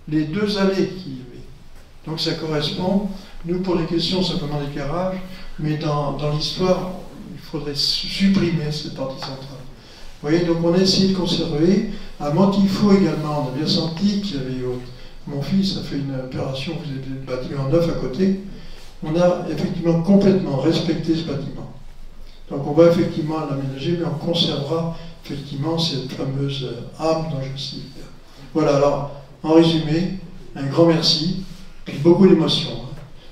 les 2 allées qu'il y avait. Donc ça correspond, nous pour les questions simplement d'éclairage, mais dans l'histoire, il faudrait supprimer cette partie centrale. Vous voyez, donc on a essayé de conserver. À Montifaux également, on a bien senti qu'il y avait mon fils a fait une opération, vous avez le bâtiment neuf à côté. On a effectivement complètement respecté ce bâtiment. Donc on va effectivement l'aménager, mais on conservera effectivement cette fameuse âme dont je cite. Voilà, alors en résumé, un grand merci, puis beaucoup d'émotions.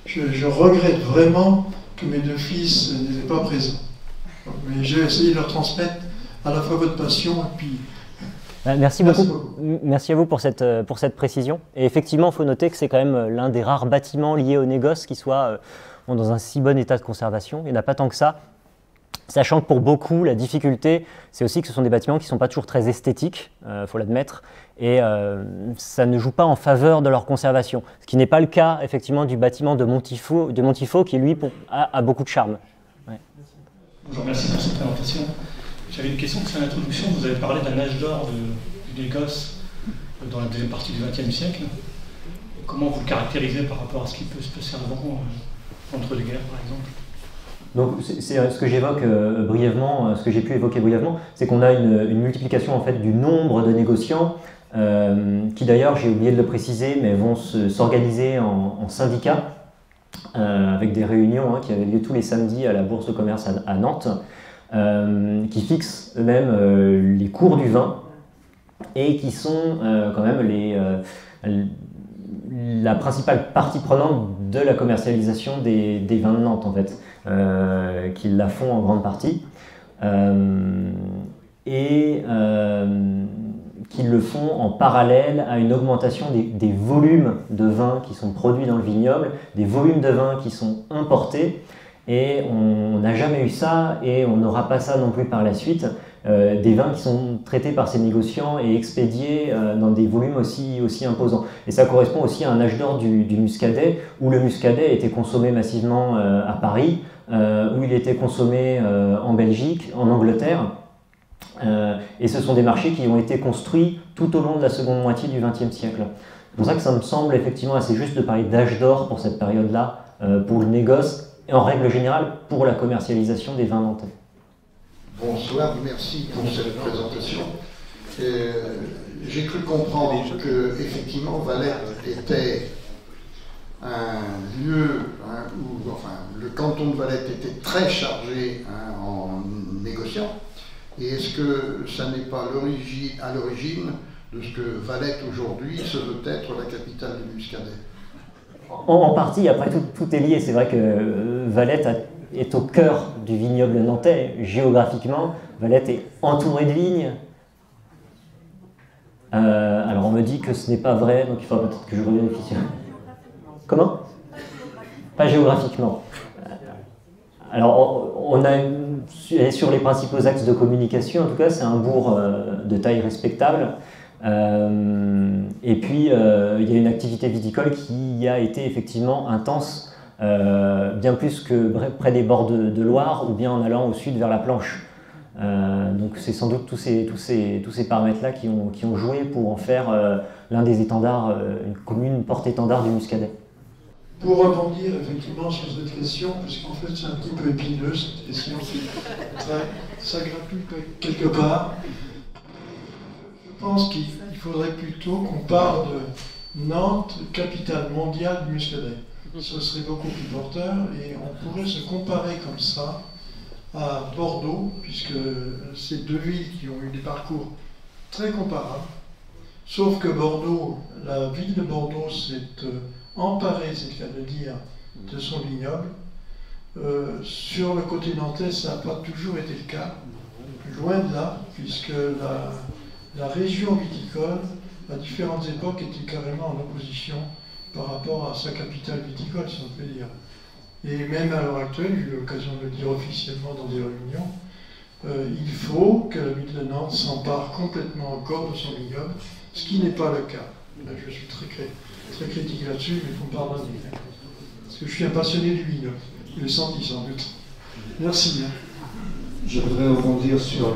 Je regrette vraiment que mes 2 fils n'étaient pas présents. Donc, mais j'ai essayé de leur transmettre à la fois votre passion et puis... Merci beaucoup. Merci à vous pour cette précision. Et effectivement, il faut noter que c'est quand même l'un des rares bâtiments liés au négoce qui soit dans un si bon état de conservation. Il n'y en a pas tant que ça. Sachant que pour beaucoup, la difficulté, c'est aussi que ce sont des bâtiments qui ne sont pas toujours très esthétiques, faut l'admettre, et ça ne joue pas en faveur de leur conservation. Ce qui n'est pas le cas, effectivement, du bâtiment de Montifaux qui, lui, a beaucoup de charme. Ouais. Bonjour, merci pour cette présentation. J'avais une question sur l'introduction. Vous avez parlé d'un âge d'or du négoce dans la deuxième partie du XXe siècle. Comment vous le caractérisez par rapport à ce qui peut se passer avant, entre les guerres, par exemple? Donc, c'est ce que j'évoque brièvement, ce que j'ai pu évoquer brièvement, c'est qu'on a une multiplication en fait du nombre de négociants qui d'ailleurs, j'ai oublié de le préciser, mais vont s'organiser en syndicats avec des réunions qui avaient lieu tous les samedis à la Bourse de commerce à Nantes, qui fixent eux-mêmes les cours du vin et qui sont quand même la principale partie prenante de la commercialisation des vins de Nantes en fait. Qui la font en grande partie. et qu'ils le font en parallèle à une augmentation des volumes de vin qui sont produits dans le vignoble, des volumes de vin qui sont importés, et on n'a jamais eu ça, et on n'aura pas ça non plus par la suite, des vins qui sont traités par ces négociants et expédiés dans des volumes aussi imposants. Et ça correspond aussi à un âge d'or du muscadet, où le muscadet était consommé massivement à Paris, où il était consommé en Belgique, en Angleterre, et ce sont des marchés qui ont été construits tout au long de la seconde moitié du XXe siècle. C'est pour ça que ça me semble effectivement assez juste de parler d'âge d'or pour cette période-là, pour le négoce, et en règle générale pour la commercialisation des vins nantais. Bonsoir, merci pour cette présentation. J'ai cru comprendre que effectivement Valette était un lieu où, enfin, le canton de Valette était très chargé en négociant. Et est-ce que ça n'est pas à l'origine de ce que Valette aujourd'hui se veut être la capitale du muscadet? En partie, après tout est lié. C'est vrai que Valette est au cœur du vignoble nantais. Géographiquement, Valette est entourée de vignes. Alors on me dit que ce n'est pas vrai, donc il faudra peut-être que je revérifie. Comment? Pas géographiquement. Alors on a sur les principaux axes de communication, en tout cas, c'est un bourg de taille respectable. Et puis, il y a une activité viticole qui a été effectivement intense, bien plus que près des bords de Loire ou bien en allant au sud vers la Planche. Donc c'est sans doute tous ces paramètres-là qui ont joué pour en faire l'un des étendards, une commune porte-étendard du muscadet. Pour rebondir effectivement sur cette question, parce qu'en fait c'est un petit peu épineux cette question, ça gratouille quelque part. Je pense qu'il faudrait plutôt qu'on parle de Nantes, capitale mondiale du muscadet. Ce serait beaucoup plus porteur et on pourrait se comparer comme ça à Bordeaux, puisque c'est deux villes qui ont eu des parcours très comparables. Sauf que Bordeaux, la ville de Bordeaux s'est emparée, c'est le cas de dire, de son vignoble. Sur le côté nantais, ça n'a pas toujours été le cas. Loin de là, puisque la région viticole, à différentes époques, était carrément en opposition par rapport à sa capitale viticole, si on peut dire. Et même à l'heure actuelle, j'ai eu l'occasion de le dire officiellement dans des réunions, il faut que la ville de Nantes s'empare complètement encore de son vignoble, ce qui n'est pas le cas. Là, je suis très critique là-dessus, mais il faut me pardonner. Parce que je suis un passionné du vignoble. Je l'ai senti sans doute. Merci bien. Je voudrais rebondir sur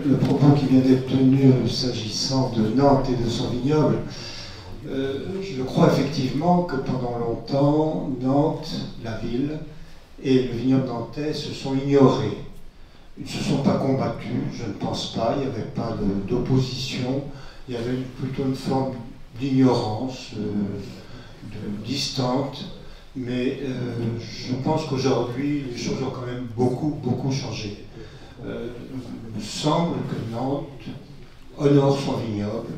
le propos qui vient d'être tenu s'agissant de Nantes et de son vignoble. Je crois effectivement que pendant longtemps, Nantes, la ville, et le vignoble nantais se sont ignorés. Ils ne se sont pas combattus, je ne pense pas, il n'y avait pas d'opposition, il y avait plutôt une forme d'ignorance, distante, mais je pense qu'aujourd'hui, les choses ont quand même beaucoup changé. Il me semble que Nantes honore son vignoble.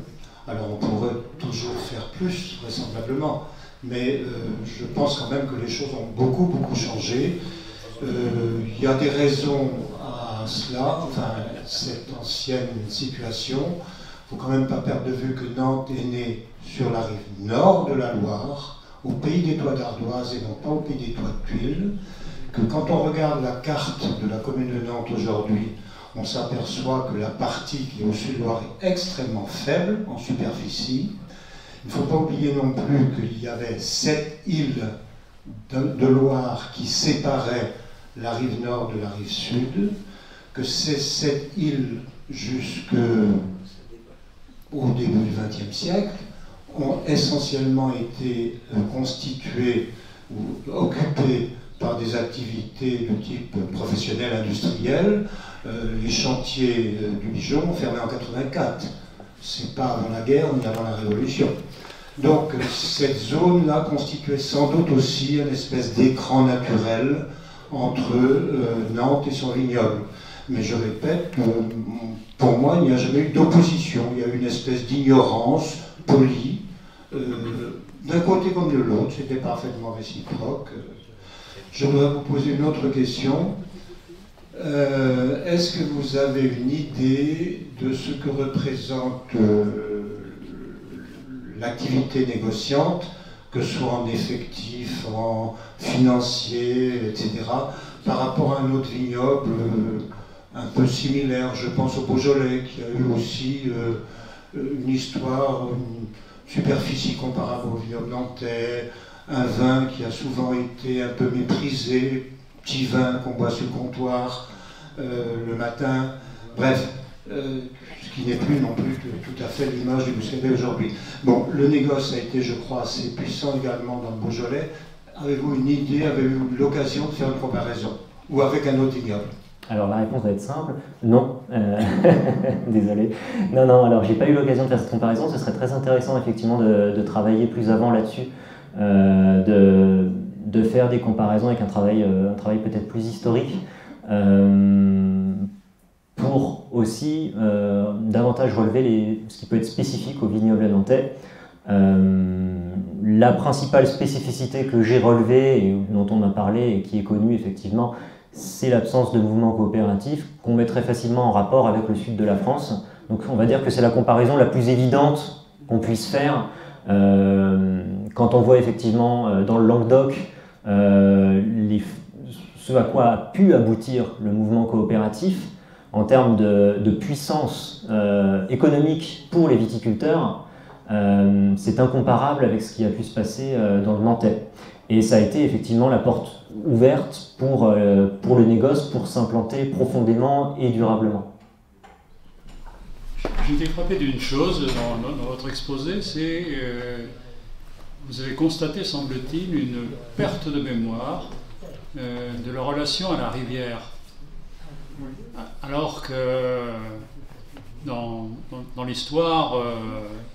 Alors on pourrait toujours faire plus, vraisemblablement, mais je pense quand même que les choses ont beaucoup changé. Il y a des raisons à cela, enfin, cette ancienne situation. Il ne faut quand même pas perdre de vue que Nantes est née sur la rive nord de la Loire, au pays des Toits d'Ardoise et non pas au pays des Toits de Tuiles, que quand on regarde la carte de la commune de Nantes aujourd'hui, on s'aperçoit que la partie qui est au sud-Loire est extrêmement faible en superficie. Il ne faut pas oublier non plus qu'il y avait 7 îles de Loire qui séparaient la rive nord de la rive sud, que ces 7 îles jusqu'au début du XXe siècle ont essentiellement été constituées ou occupées par des activités de type professionnel, industriel. Les chantiers du Dijon ont fermé en 84. C'est pas avant la guerre ni avant la Révolution. Donc cette zone-là constituait sans doute aussi une espèce d'écran naturel entre Nantes et son vignoble. Mais je répète, pour moi, il n'y a jamais eu d'opposition. Il y a eu une espèce d'ignorance polie, d'un côté comme de l'autre. C'était parfaitement réciproque. Je voudrais vous poser une autre question. Est-ce que vous avez une idée de ce que représente l'activité négociante, que ce soit en effectif, en financier, etc., par rapport à un autre vignoble un peu similaire? Je pense au Beaujolais, qui a eu aussi une histoire, une superficie comparable au vignoble nantais, un vin qui a souvent été un peu méprisé, petit vin qu'on boit sur le comptoir le matin, bref, ce qui n'est plus non plus tout à fait l'image du Muscadet aujourd'hui. Bon, le négoce a été, je crois, assez puissant également dans le Beaujolais. Avez-vous une idée, avez-vous eu l'occasion de faire une comparaison? Ou avec un autre vignoble? Alors la réponse va être simple, non. Désolé. Non, alors j'ai pas eu l'occasion de faire cette comparaison. Ce serait très intéressant effectivement de travailler plus avant là-dessus, de faire des comparaisons avec un travail peut-être plus historique, pour aussi davantage relever ce qui peut être spécifique au vignoble nantais. La principale spécificité que j'ai relevée et dont on m'a parlé et qui est connue effectivement, c'est l'absence de mouvement coopératif qu'on met très facilement en rapport avec le sud de la France. Donc on va dire que c'est la comparaison la plus évidente qu'on puisse faire. Quand on voit effectivement dans le Languedoc ce à quoi a pu aboutir le mouvement coopératif en termes de puissance économique pour les viticulteurs, c'est incomparable avec ce qui a pu se passer dans le Nantais. Et ça a été effectivement la porte ouverte pour le négoce pour s'implanter profondément et durablement. J'ai été frappé d'une chose dans votre exposé, c'est vous avez constaté, semble-t-il, une perte de mémoire de la relation à la rivière. Alors que dans l'histoire,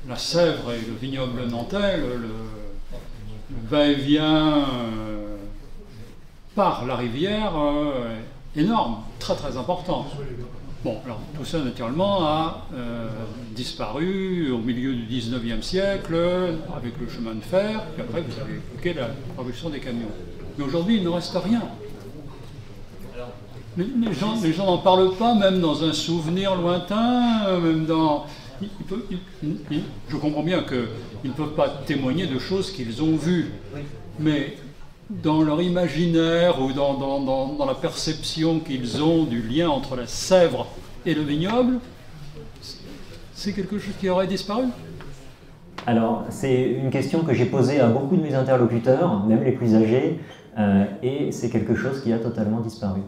la Sèvre et le vignoble nantais, le va-et-vient par la rivière énorme, très très important. Bon, alors tout ça naturellement a disparu au milieu du 19e siècle avec le chemin de fer, puis après vous avez évoqué la révolution des camions. Mais aujourd'hui il ne reste rien. Les gens n'en parlent pas, même dans un souvenir lointain, même dans... je comprends bien qu'ils ne peuvent pas témoigner de choses qu'ils ont vues, mais dans leur imaginaire ou dans la perception qu'ils ont du lien entre la Sèvre et le vignoble, c'est quelque chose qui aurait disparu? Alors, c'est une question que j'ai posée à beaucoup de mes interlocuteurs, même les plus âgés, et c'est quelque chose qui a totalement disparu.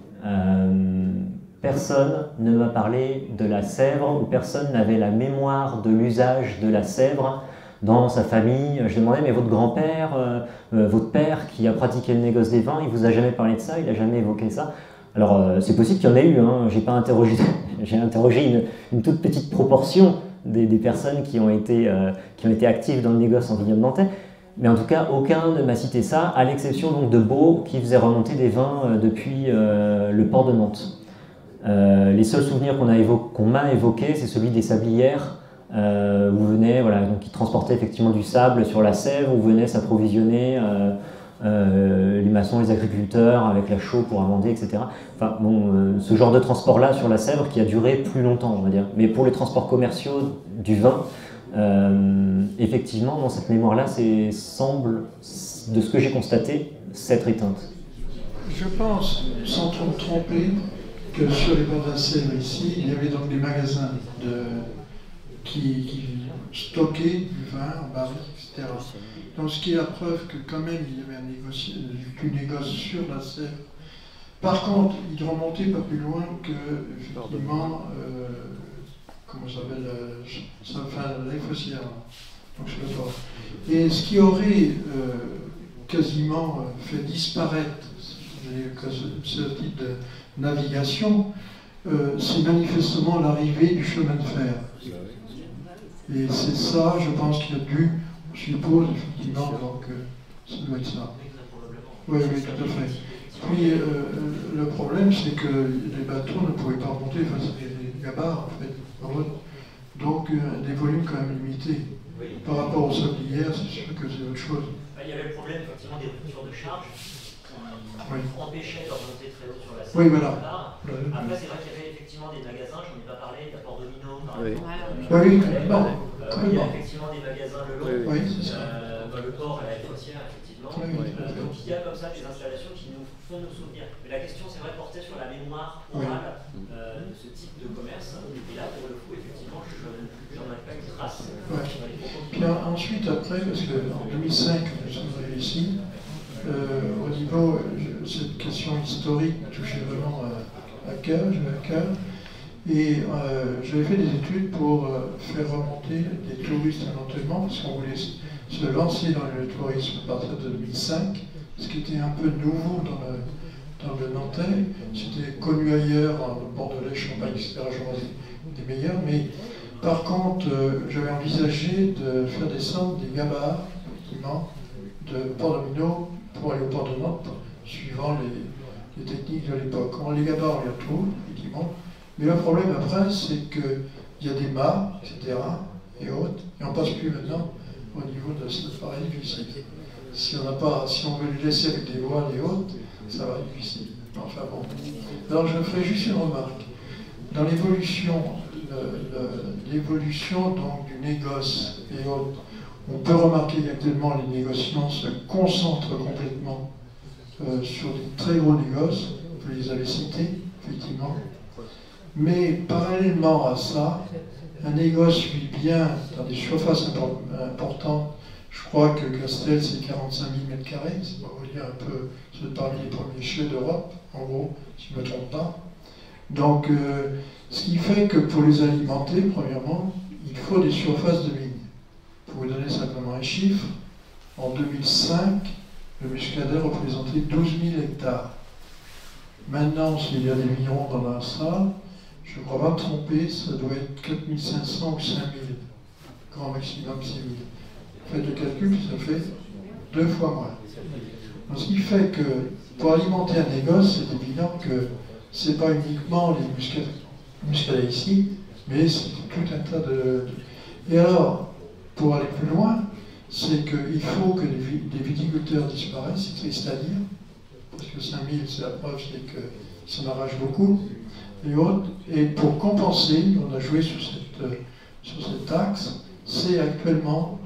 Personne ne m'a parlé de la Sèvre, ou personne n'avait la mémoire de l'usage de la Sèvre dans sa famille. Je demandais, mais votre grand-père, votre père qui a pratiqué le négoce des vins, il vous a jamais parlé de ça, il n'a jamais évoqué ça? Alors, c'est possible qu'il y en ait eu, hein. J'ai pas interrogé, j'ai interrogé une toute petite proportion des personnes qui ont été actives dans le négoce en vignoble nantais, mais en tout cas, aucun ne m'a cité ça, à l'exception donc de Beau, qui faisait remonter des vins depuis le port de Nantes. Les seuls souvenirs qu'on m'a évoqués, c'est celui des sablières, où venaient, voilà, donc qui transportaient effectivement du sable sur la Sèvre, où venaient s'approvisionner les maçons, les agriculteurs, avec la chaux pour amender, etc. Enfin, bon, ce genre de transport-là sur la Sèvre qui a duré plus longtemps, on va dire. Mais pour les transports commerciaux du vin, effectivement, dans cette mémoire-là, semble, de ce que j'ai constaté, s'être éteinte. Je pense, sans trop me tromper, que sur les bords de la Sèvre ici, il y avait donc des magasins qui stockaient du vin en barrique, etc. Donc ce qui est la preuve que quand même il y avait du négoce sur la Sèvre. Par contre, il remontait pas plus loin que, effectivement, comment ça s'appelle, les fossières, donc sur le port. Et ce qui aurait quasiment fait disparaître ce type de navigation, c'est manifestement l'arrivée du chemin de fer. Et c'est ça, je pense qu'il a dû, je suppose, effectivement, donc ça doit être ça. Oui, tout à fait. Puis le problème, c'est que les bateaux ne pouvaient pas remonter, enfin, c'était des gabarres, en fait. Donc des volumes quand même limités. Par rapport aux sablières, c'est sûr que c'est autre chose. Il y avait le problème, effectivement, des ruptures de charge. empêchait de remonter très haut sur la scène. Oui, voilà. Après, c'est vrai qu'il y avait effectivement des magasins, j'en ai pas parlé, il y a Port Domino, par exemple. Oui, il y a effectivement des magasins le long. Oui, c'est ça. Le port et la Fossière, effectivement. Donc il y a comme ça des installations qui nous font nous souvenir. Mais la question, c'est vrai, portait sur la mémoire orale de ce type de commerce. Et là, pour le coup, effectivement, j'en ai pas une trace. Puis ensuite, après, parce qu'en 2005, nous sommes arrivés ici, au niveau, cette question historique me touchait vraiment à cœur, et j'avais fait des études pour faire remonter des touristes éventuellement, parce qu'on voulait se lancer dans le tourisme à partir de 2005, ce qui était un peu nouveau dans le Nantais. C'était connu ailleurs, dans le Bordelais, Champagne, etc., des meilleurs, mais par contre, j'avais envisagé de faire descendre des gabarres, effectivement, de Port Domino pour aller au port de Nantes, suivant les techniques de l'époque. Les gabarres, on les retrouve, effectivement. Mais le problème après, c'est qu'il y a des mâts, etc., et autres, et on ne passe plus maintenant au niveau de cet appareil difficile. Si on veut les laisser avec des voiles et autres, ça va être difficile. Enfin bon. Alors je ferai juste une remarque. Dans l'évolution donc du négoce et autres, on peut remarquer qu'actuellement les négociants se concentrent complètement sur des très gros négoces, vous les avez cités, effectivement. Mais parallèlement à ça, un négoce vit bien dans des surfaces importantes. Je crois que Castel, c'est 45 000 m², ça va vous dire un peu, c'est parmi les premiers chefs d'Europe, en gros, si je ne me trompe pas. Donc, ce qui fait que pour les alimenter, premièrement, il faut des surfaces de vignes. Pour vous donner simplement un chiffre, en 2005, le Muscadet représentait 12 000 hectares. Maintenant, s'il y a des vignerons dans la salle, je ne crois pas me tromper, ça doit être 4 500 ou 5 000, grand maximum 6 000. Faites le calcul, ça fait 2 fois moins. Donc, ce qui fait que pour alimenter un négoce, c'est évident que ce n'est pas uniquement les muscadets ici, mais c'est tout un tas de... Et alors, pour aller plus loin, c'est qu'il faut que des viticulteurs disparaissent, c'est triste à dire, parce que 5000, c'est la preuve, c'est qu'ils s'en arrachent beaucoup, et autres. Et pour compenser, on a joué sur cette axe, c'est actuellement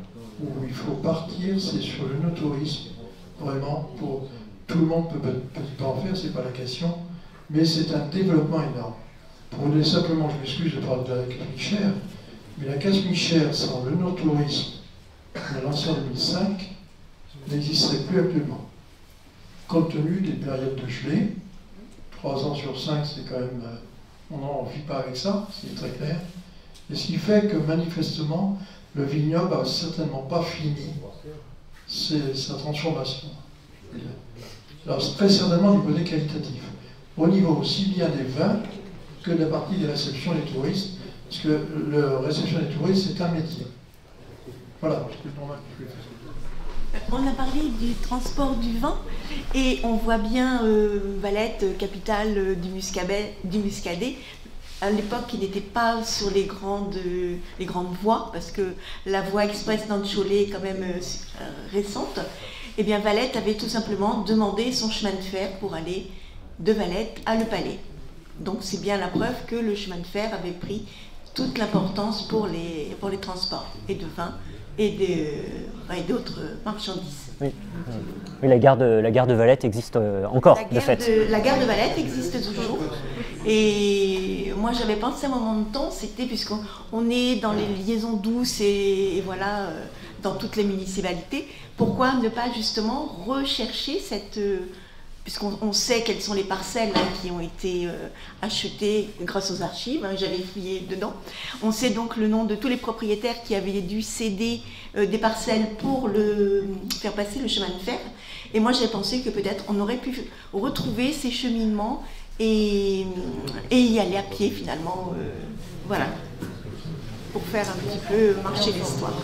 où il faut partir, c'est sur le no-tourisme, vraiment, pour tout le monde peut pas en faire, c'est pas la question, mais c'est un développement énorme. Pour vous dire simplement, je m'excuse de parler de la Casse-Michère, mais la Casse-Michère sans le no-tourisme, on a lancé en 2005, n'existerait plus actuellement. Compte tenu des périodes de gelée, 3 ans sur 5, c'est quand même... on n'en vit pas avec ça, c'est très clair. Et ce qui fait que manifestement, le vignoble n'a certainement pas fini sa transformation. Alors très certainement du côté qualitatif. Au niveau aussi bien des vins que de la partie des réceptions des touristes, parce que la réception des touristes, c'est un métier. Voilà. On a parlé du transport du vin et on voit bien Valette, capitale du Muscadet. À l'époque, il n'était pas sur les grandes voies, parce que la voie express d'Ancholet est quand même récente. Et bien Valette avait tout simplement demandé son chemin de fer pour aller de Valette à Le Palais. Donc c'est bien la preuve que le chemin de fer avait pris toute l'importance pour les transports, et de vin, et d'autres marchandises. Oui. Oui, la gare de Valette existe encore, de fait. La gare de Valette existe toujours. Et moi, j'avais pensé à un moment de temps, c'était puisqu'on est dans les liaisons douces et voilà, dans toutes les municipalités, pourquoi ne pas justement rechercher cette... puisqu'on sait quelles sont les parcelles qui ont été achetées grâce aux archives, j'avais fouillé dedans. On sait donc le nom de tous les propriétaires qui avaient dû céder des parcelles pour faire passer le chemin de fer. Et moi j'ai pensé que peut-être on aurait pu retrouver ces cheminements et y aller à pied finalement, voilà, pour faire un petit peu marcher l'histoire.